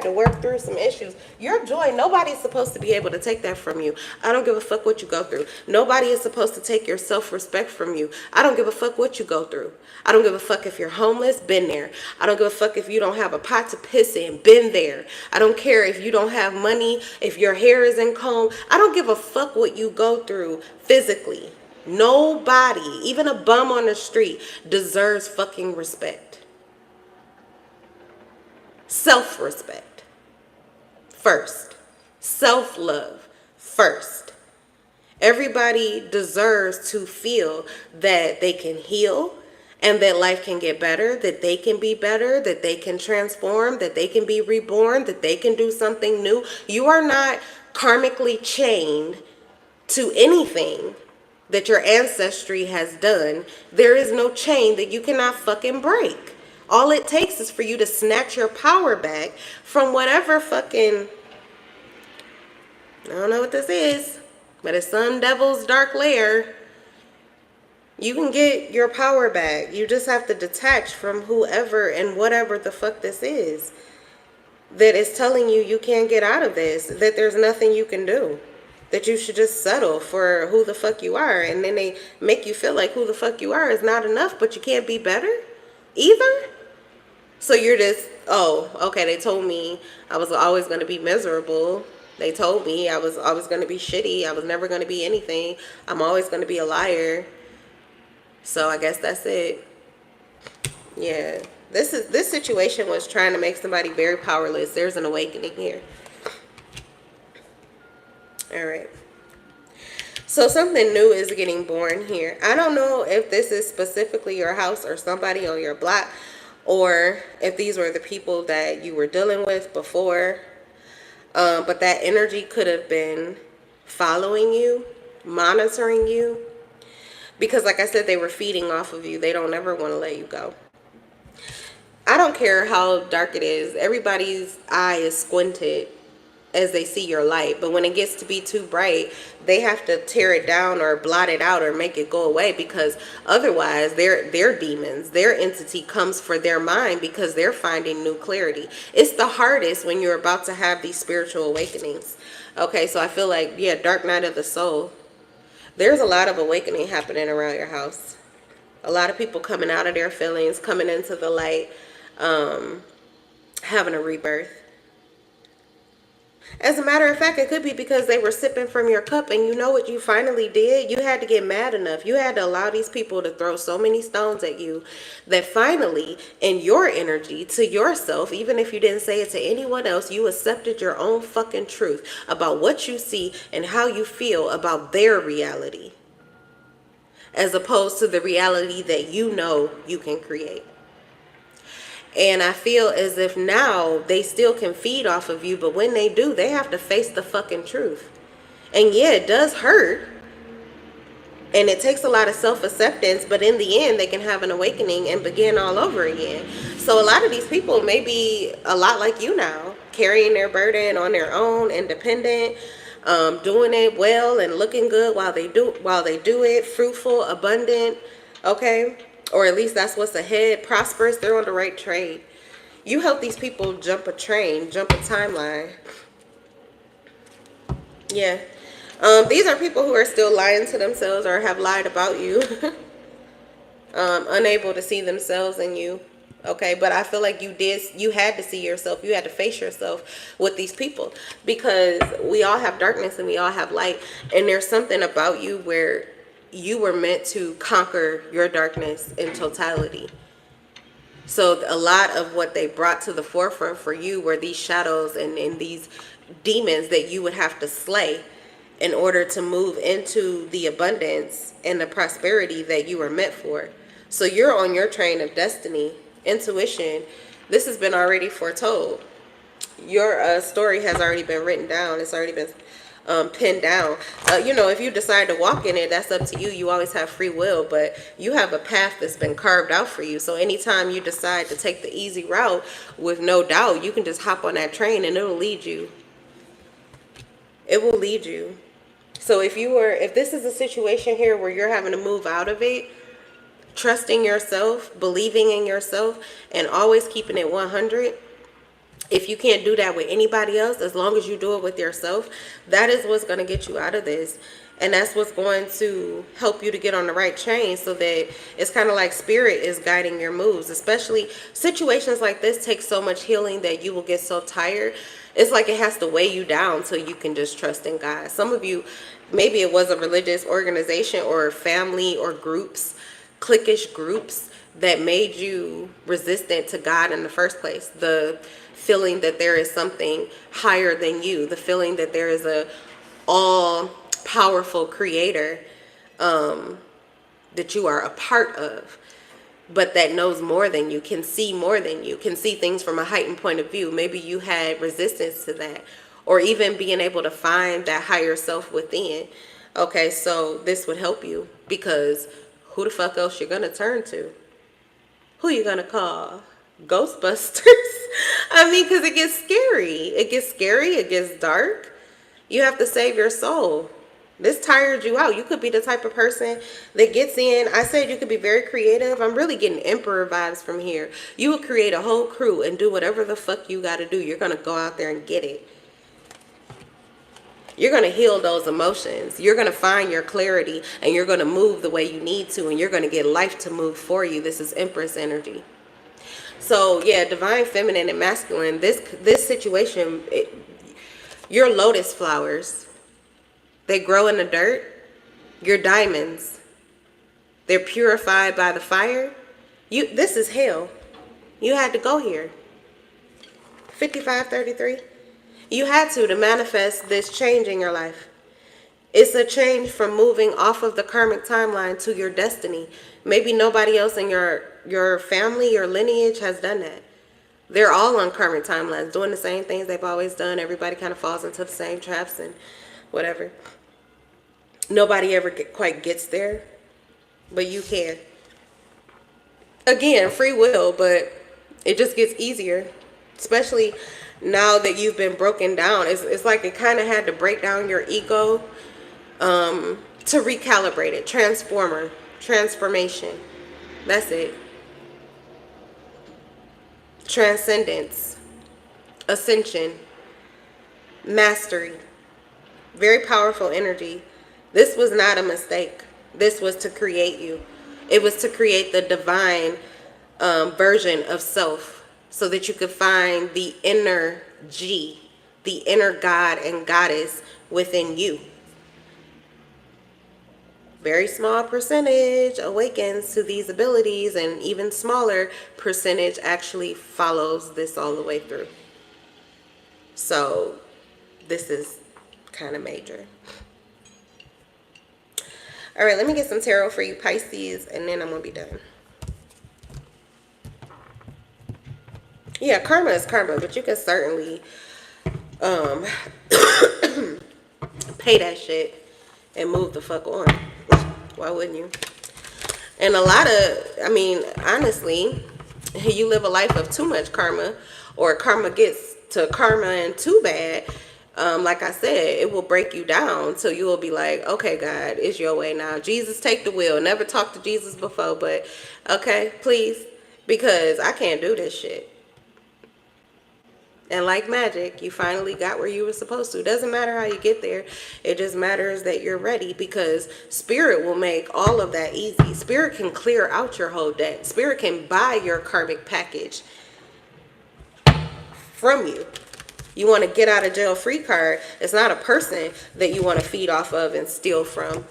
to work through some issues. Your joy, nobody's supposed to be able to take that from you. I don't give a fuck what you go through. Nobody is supposed to take your self-respect from you. I don't give a fuck what you go through. I don't give a fuck if you're homeless, been there. I don't give a fuck if you don't have a pot to piss in, been there. I don't care if you don't have money, if your hair isn't combed. I don't give a fuck what you go through physically. Nobody, even a bum on the street, deserves fucking respect. Self-respect first. Self-love first. Everybody deserves to feel that they can heal and that life can get better, that they can be better, that they can transform, that they can be reborn, that they can do something new. You are not karmically chained to anything that your ancestry has done. There is no chain that you cannot fucking break. All it takes is for you to snatch your power back from whatever fucking, I don't know what this is. But it's some devil's dark lair. You can get your power back. You just have to detach from whoever and whatever the fuck this is that is telling you you can't get out of this, that there's nothing you can do, that you should just settle for who the fuck you are. And then they make you feel like who the fuck you are is not enough, but you can't be better either. So you're just, oh, okay, they told me I was always going to be miserable. They told me I was always going to be shitty. I was never going to be anything. I'm always going to be a liar. So I guess that's it. Yeah. This situation was trying to make somebody very powerless. There's an awakening here. All right. So something new is getting born here. I don't know if this is specifically your house or somebody on your block, or if these were the people that you were dealing with before. But that energy could have been following you, monitoring you. Because like I said, they were feeding off of you. They don't ever want to let you go. I don't care how dark it is. Everybody's eye is squinted as they see your light. But when it gets to be too bright, they have to tear it down or blot it out or make it go away, because otherwise their demons, their entity comes for their mind, because they're finding new clarity. It's the hardest when you're about to have these spiritual awakenings. Okay, so I feel like, yeah, dark night of the soul. There's a lot of awakening happening around your house. A lot of people coming out of their feelings, coming into the light, having a rebirth. As a matter of fact, it could be because they were sipping from your cup, and you know what you finally did? You had to get mad enough. You had to allow these people to throw so many stones at you that finally, in your energy, to yourself, even if you didn't say it to anyone else, you accepted your own fucking truth about what you see and how you feel about their reality, as opposed to the reality that you know you can create. And I feel as if now they still can feed off of you, but when they do, they have to face the fucking truth. And yeah, it does hurt. And it takes a lot of self-acceptance, but in the end, they can have an awakening and begin all over again. So a lot of these people may be a lot like you now, carrying their burden on their own, independent, doing it well and looking good while they do it, fruitful, abundant, okay? Or at least that's what's ahead, prosperous. They're on the right train. You help these people jump a train, jump a timeline. Yeah. These are people who are still lying to themselves or have lied about you. Unable to see themselves in you. Okay, but I feel like you had to see yourself. You had to face yourself with these people, because we all have darkness and we all have light. And there's something about you where you were meant to conquer your darkness in totality. So a lot of what they brought to the forefront for you were these shadows and these demons that you would have to slay in order to move into the abundance and the prosperity that you were meant for. So you're on your train of destiny, intuition. This has been already foretold. Your story has already been written down. It's already been pinned down. You know, if you decide to walk in it, that's up to you. You always have free will, but you have a path that's been carved out for you. So anytime you decide to take the easy route, with no doubt, you can just hop on that train and it'll lead you. It will lead you. So if this is a situation here where you're having to move out of it, trusting yourself, believing in yourself, and always keeping it 100, if you can't do that with anybody else, as long as you do it with yourself, that is what's going to get you out of this. And that's what's going to help you to get on the right train, so that it's kind of like spirit is guiding your moves. Especially situations like this take so much healing that you will get so tired. It's like it has to weigh you down so you can just trust in God. Some of you, maybe it was a religious organization or family or groups, cliquish groups, that made you resistant to God in the first place. The feeling that there is something higher than you, the feeling that there is a all-powerful creator that you are a part of, but that knows more than you, can see more than you, can see things from a heightened point of view. Maybe you had resistance to that, or even being able to find that higher self within. Okay, so this would help you, because who the fuck else you're gonna turn to? Who you gonna call? Ghostbusters? I mean, because it gets scary. It gets scary. It gets dark. You have to save your soul. This tired you out. You could be the type of person that gets in. I said you could be very creative. I'm really getting emperor vibes from here. You would create a whole crew and do whatever the fuck you got to do. You're going to go out there and get it. You're going to heal those emotions. You're going to find your clarity, and you're going to move the way you need to, and you're going to get life to move for you. This is Empress energy. So yeah, divine feminine and masculine, this situation, your lotus flowers, they grow in the dirt. Your diamonds, they're purified by the fire. This is hell. You had to go here. 5533. You had to manifest this change in your life. It's a change from moving off of the karmic timeline to your destiny. Maybe nobody else in your family, your lineage has done that. They're all on karmic timelines, doing the same things they've always done. Everybody kind of falls into the same traps and whatever. Nobody ever quite gets there, but you can. Again, free will, but it just gets easier, especially now that you've been broken down. It's like it kind of had to break down your ego to recalibrate it. Transformation. That's it. Transcendence, ascension, mastery. Very powerful energy. This was not a mistake. This was to create you. It was to create the divine version of self, so that you could find the inner G, the inner God and goddess within you. Very small percentage awakens to these abilities, and even smaller percentage actually follows this all the way through. So this is kind of major. All right, let me get some tarot for you, Pisces, and then I'm going to be done. Yeah, karma is karma, but you can certainly pay that shit and move the fuck on. Why wouldn't you? And a lot of, I mean, honestly, you live a life of too much karma, or karma gets to karma and too bad. Like I said, it will break you down till you will be like, okay, God, it's your way now. Jesus, take the wheel. Never talked to Jesus before, but okay, please, because I can't do this shit. And like magic, you finally got where you were supposed to. It doesn't matter how you get there. It just matters that you're ready, because Spirit will make all of that easy. Spirit can clear out your whole debt. Spirit can buy your karmic package from you. You want to get out of jail free card. It's not a person that you want to feed off of and steal from.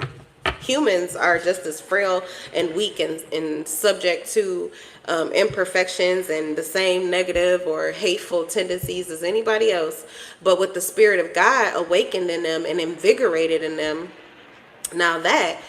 Humans are just as frail and weak and subject to imperfections and the same negative or hateful tendencies as anybody else. But with the Spirit of God awakened in them and invigorated in them, now that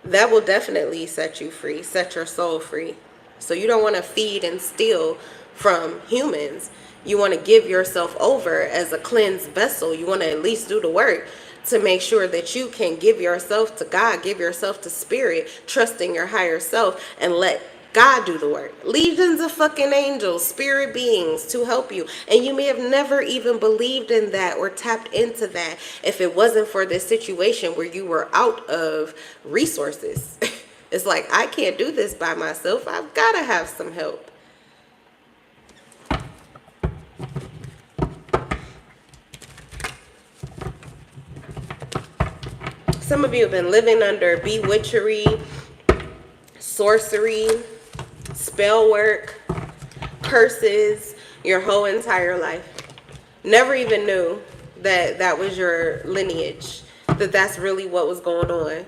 will definitely set you free, set your soul free. So you don't want to feed and steal from humans. You want to give yourself over as a cleansed vessel. You want to at least do the work to make sure that you can give yourself to God, give yourself to Spirit, trusting your higher self, and let God do the work. Legions of fucking angels, spirit beings to help you. And you may have never even believed in that or tapped into that if it wasn't for this situation where you were out of resources. It's like, I can't do this by myself. I've got to have some help. Some of you have been living under bewitchery, sorcery, spell work, curses your whole entire life. Never even knew that that was your lineage, that that's really what was going on,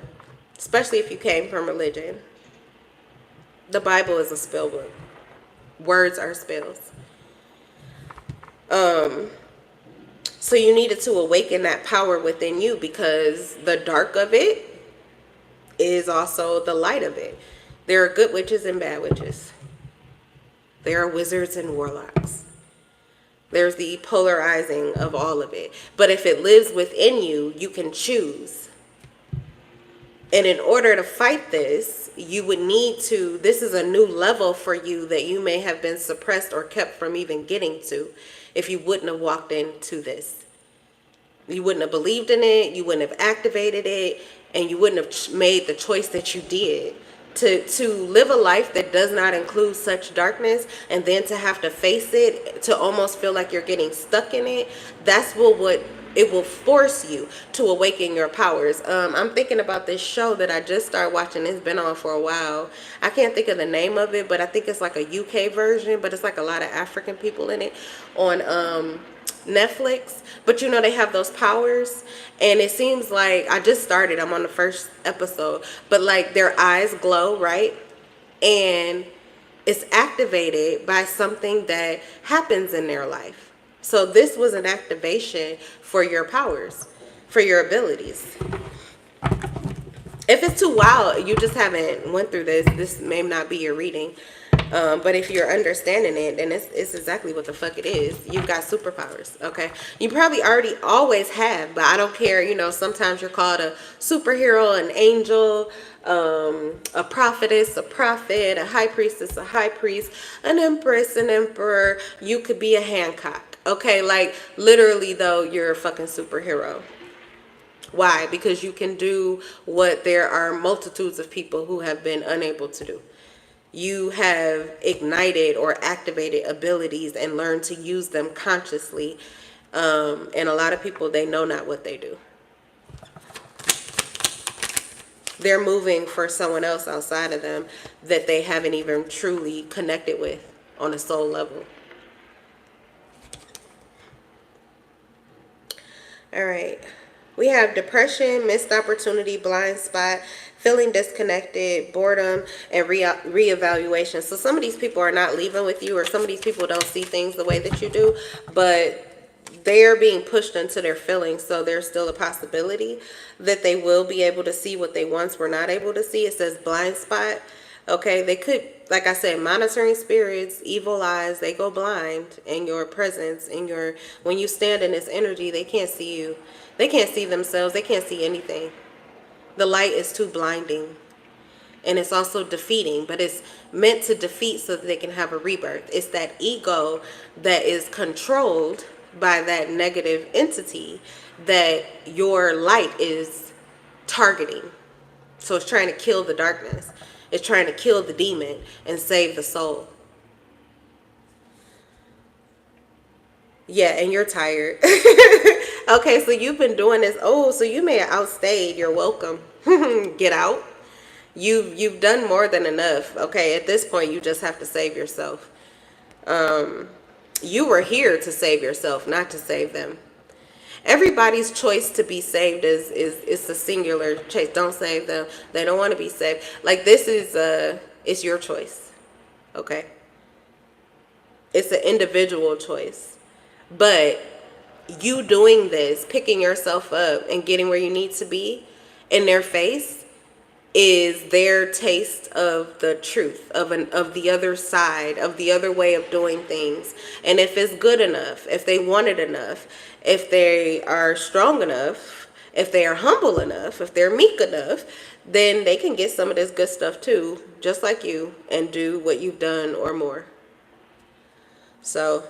especially if you came from religion. The Bible is a spell book. Words are spells. So you needed to awaken that power within you, because the dark of it is also the light of it. There are good witches and bad witches. There are wizards and warlocks. There's the polarizing of all of it. But if it lives within you, you can choose. And in order to fight this, you would need to, this is a new level for you that you may have been suppressed or kept from even getting to if you wouldn't have walked into this. You wouldn't have believed in it, you wouldn't have activated it, and you wouldn't have made the choice that you did. To live a life that does not include such darkness, and then to have to face it, to almost feel like you're getting stuck in it, that's what it will force you to awaken your powers. I'm thinking about this show that I just started watching. It's been on for a while. I can't think of the name of it, but I think it's like a UK version, but it's like a lot of African people in it on Netflix. But you know, they have those powers, and it seems like, I just started, I'm on the first episode, but like their eyes glow, right? And it's activated by something that happens in their life. So this was an activation for your powers, for your abilities. If it's too wild, you just haven't went through this may not be your reading. But if you're understanding it, then it's exactly what the fuck it is. You've got superpowers, okay? You probably already always have, but I don't care. You know, sometimes you're called a superhero, an angel, a prophetess, a prophet, a high priestess, a high priest, an empress, an emperor. You could be a Hancock, okay? Like, literally, though, you're a fucking superhero. Why? Because you can do what there are multitudes of people who have been unable to do. You have ignited or activated abilities and learned to use them consciously. And a lot of people, they know not what they do. They're moving for someone else outside of them that they haven't even truly connected with on a soul level. All right. We have depression, missed opportunity, blind spot, feeling disconnected, boredom, and reevaluation. So some of these people are not leaving with you, or some of these people don't see things the way that you do, but they're being pushed into their feelings. So there's still a possibility that they will be able to see what they once were not able to see. It says blind spot. Okay, they could, like I said, monitoring spirits, evil eyes, they go blind in your presence, when you stand in this energy, they can't see you. They can't see themselves. They can't see anything. The light is too blinding. And it's also defeating, but it's meant to defeat so that they can have a rebirth. It's that ego that is controlled by that negative entity that your light is targeting. So it's trying to kill the darkness. It's trying to kill the demon and save the soul. Yeah, and you're tired. Okay, so you've been doing this. Oh, so you may have outstayed. You're welcome. Get out. You've done more than enough. Okay, at this point, you just have to save yourself. You were here to save yourself, not to save them. Everybody's choice to be saved is a singular choice. Don't save them. They don't want to be saved. Like, this is it's your choice. Okay? It's an individual choice. But you doing this, picking yourself up and getting where you need to be in their face, is their taste of the truth, of the other side, of the other way of doing things. And if it's good enough, if they want it enough, if they are strong enough, if they are humble enough, if they're meek enough, then they can get some of this good stuff too, just like you, and do what you've done or more. So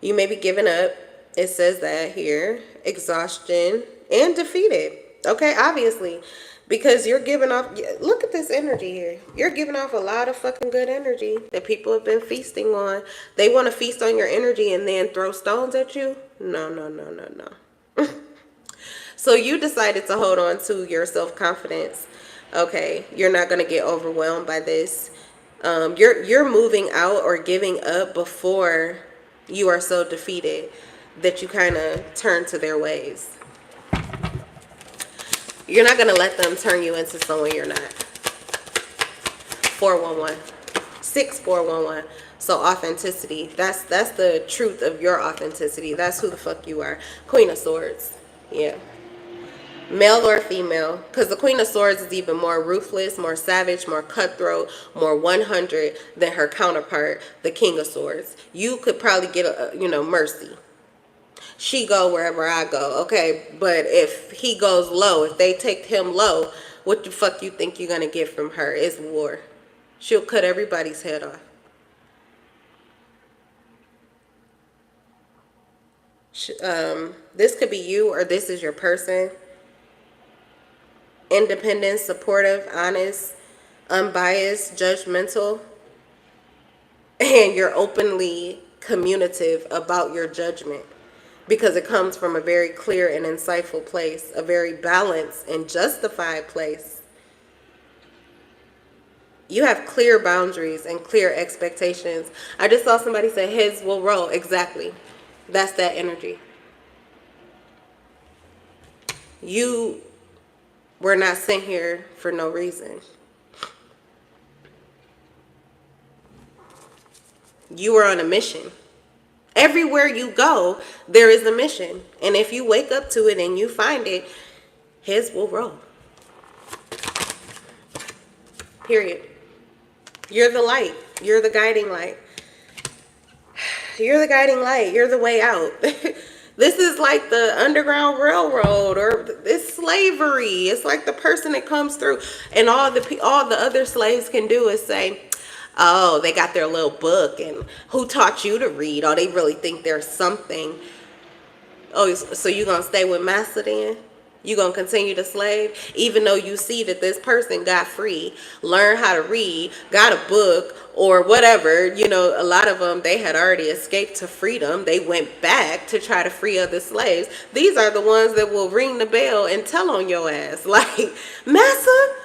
you may be giving up. It says that here. Exhaustion and defeated. Okay, obviously. Because you're giving off, look at this energy here. You're giving off a lot of fucking good energy that people have been feasting on. They want to feast on your energy and then throw stones at you? No, no, no, no, no. So you decided to hold on to your self-confidence. Okay, you're not going to get overwhelmed by this. You're moving out or giving up before you are so defeated that you kind of turn to their ways. You're not going to let them turn you into someone you're not. 411. 6411. So authenticity. That's the truth of your authenticity. That's who the fuck you are. Queen of Swords. Yeah. Male or female. Because the Queen of Swords is even more ruthless, more savage, more cutthroat, more 100 than her counterpart, the King of Swords. You could probably get mercy. She go wherever I go, okay? But if he goes low, if they take him low, what the fuck you think you're gonna get from her? It's war. She'll cut everybody's head off. This could be you, or this is your person. Independent, supportive, honest, unbiased, judgmental, and you're openly communicative about your judgment because it comes from a very clear and insightful place, a very balanced and justified place. You have clear boundaries and clear expectations. I just saw somebody say heads will roll. Exactly. That's that energy. You were not sent here for no reason. You were on a mission. Everywhere you go, there is a mission. And if you wake up to it and you find it, heads will roll. Period. You're the light. You're the guiding light. You're the guiding light. You're the way out. This is like the Underground Railroad, or it's slavery. It's like the person that comes through, and all the other slaves can do is say, oh, they got their little book, and who taught you to read? Oh, they really think there's something. Oh, so you gonna stay with master then? You gonna continue to slave, even though you see that this person got free, learned how to read, got a book, or whatever. You know, a lot of them, they had already escaped to freedom. They went back to try to free other slaves. These are the ones that will ring the bell and tell on your ass, like, massa,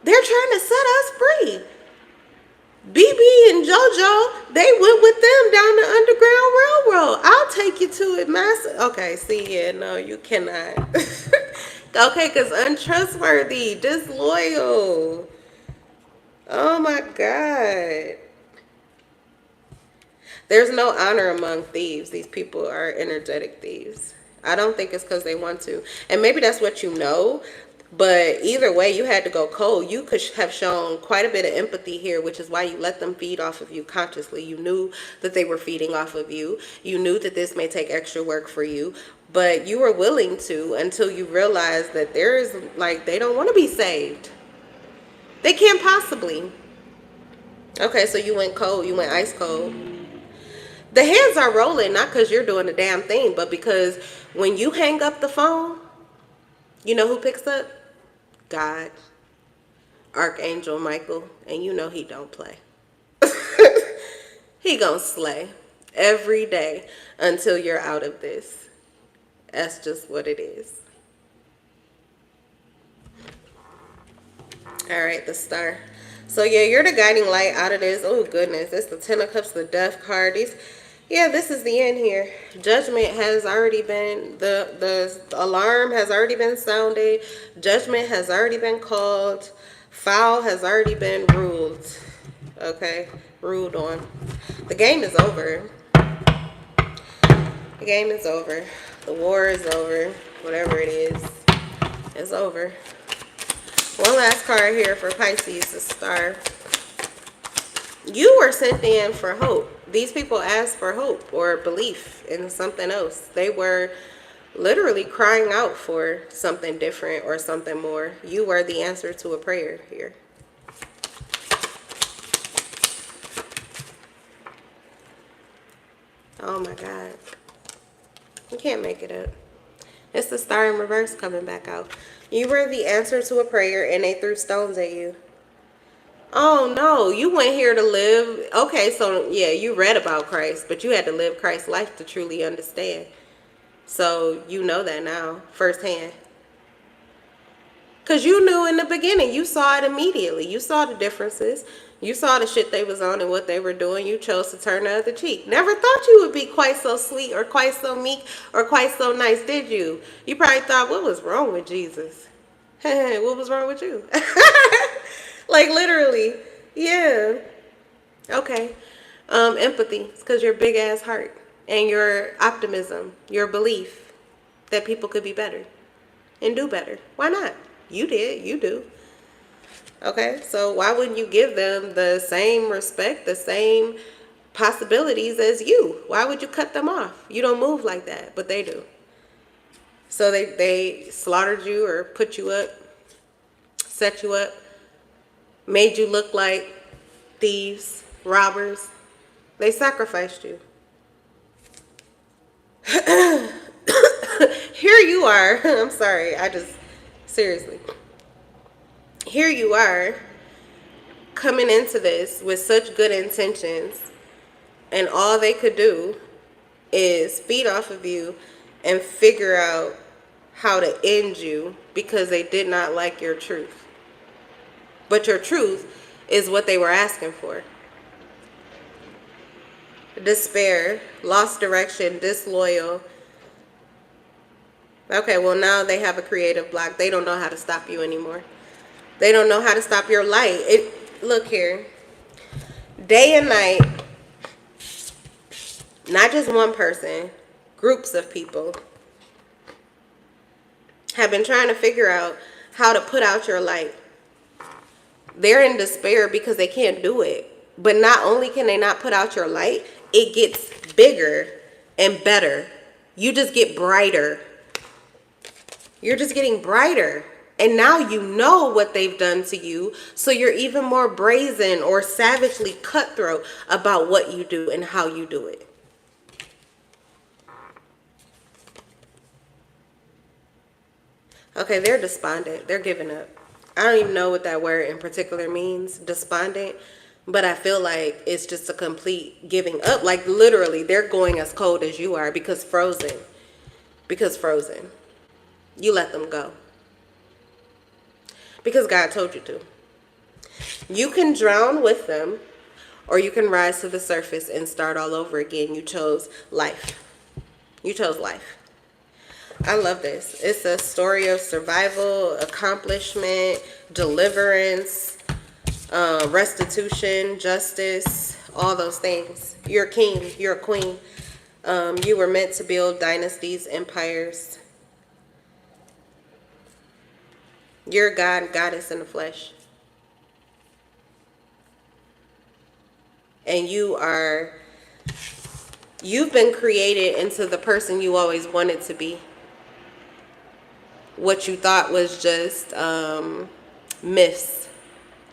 they're trying to set us free. BB and JoJo, they went with them down the Underground Railroad. I'll take you to it, master. Okay, see, yeah, no, you cannot. Okay, because untrustworthy, disloyal. Oh my God. There's no honor among thieves. These people are energetic thieves. I don't think it's because they want to. And maybe that's what you know. But either way, you had to go cold. You could have shown quite a bit of empathy here, which is why you let them feed off of you consciously. You knew that they were feeding off of you. You knew that this may take extra work for you, but you were willing to, until you realized that there is, like, they don't want to be saved. They can't possibly. Okay, so you went cold. You went ice cold. The hands are rolling, not because you're doing the damn thing, but because when you hang up the phone, you know who picks up? God, Archangel Michael, and you know he don't play. He gonna slay every day until you're out of this. That's just what it is. All right, the star. So yeah, you're the guiding light out of this. Oh goodness, it's the Ten of Cups, the Death card. Yeah, this is the end here. Judgment has already been, the alarm has already been sounded. Judgment has already been called. Foul has already been ruled. Okay, ruled on. The game is over. The game is over. The war is over. Whatever it is, it's over. One last card here for Pisces, the star. You were sent in for hope. These people asked for hope or belief in something else. They were literally crying out for something different or something more. You were the answer to a prayer here. Oh my God. You can't make it up. It's the star in reverse coming back out. You were the answer to a prayer and they threw stones at you. Oh no, you went here to live. Okay, so yeah, you read about Christ, but you had to live Christ's life to truly understand. So you know that now firsthand. Because you knew in the beginning, you saw it immediately. You saw the differences. You saw the shit they was on and what they were doing. You chose to turn the other cheek. Never thought you would be quite so sweet or quite so meek or quite so nice, did you? You probably thought, what was wrong with Jesus? What was wrong with you? Like literally. Yeah. Okay. Empathy. It's because your big ass heart and your optimism, your belief that people could be better and do better. Why not? You did. You do. Okay. So why wouldn't you give them the same respect, the same possibilities as you? Why would you cut them off? You don't move like that, but they do. So they slaughtered you or put you up, set you up, made you look like thieves, robbers. They sacrificed you. Here you are. I'm sorry. Seriously. Here you are coming into this with such good intentions, and all they could do is feed off of you and figure out how to end you because they did not like your truth. But your truth is what they were asking for. Despair, lost direction, disloyal. Okay, well now they have a creative block. They don't know how to stop you anymore. They don't know how to stop your light. Look here. Day and night, not just one person, groups of people have been trying to figure out how to put out your light. They're in despair because they can't do it. But not only can they not put out your light, it gets bigger and better. You just get brighter. You're just getting brighter. And now you know what they've done to you. So you're even more brazen or savagely cutthroat about what you do and how you do it. Okay, they're despondent. They're giving up. I don't even know what that word in particular means, despondent. But I feel like it's just a complete giving up. Like literally, they're going as cold as you are because frozen. Because frozen. You let them go. Because God told you to. You can drown with them, or you can rise to the surface and start all over again. You chose life. You chose life. I love this. It's a story of survival, accomplishment, deliverance, restitution, justice, all those things. You're a king. You're a queen. You were meant to build dynasties, empires. You're a god, goddess in the flesh. And you've been created into the person you always wanted to be. What you thought was just myths,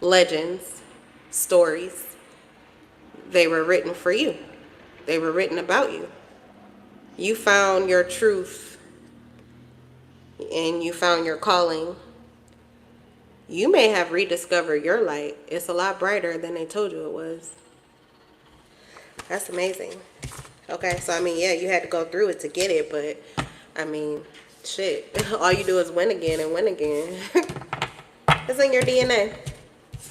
legends, stories. They were written for you. They were written about you. You found your truth and you found your calling. You may have rediscovered your light. It's a lot brighter than they told you it was. That's amazing. Okay, so I mean, yeah, you had to go through it to get it, but I mean, shit. All you do is win again and win again. It's in your DNA.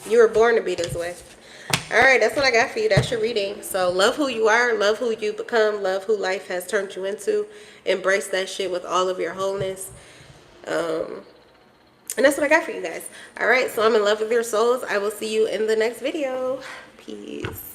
You were born to be this way. All right, that's what I got for you. That's your reading. So love who you are. Love who you become. Love who life has turned you into. Embrace that shit with all of your wholeness. And that's what I got for you guys. All right, so I'm in love with your souls. I will see you in the next video. Peace.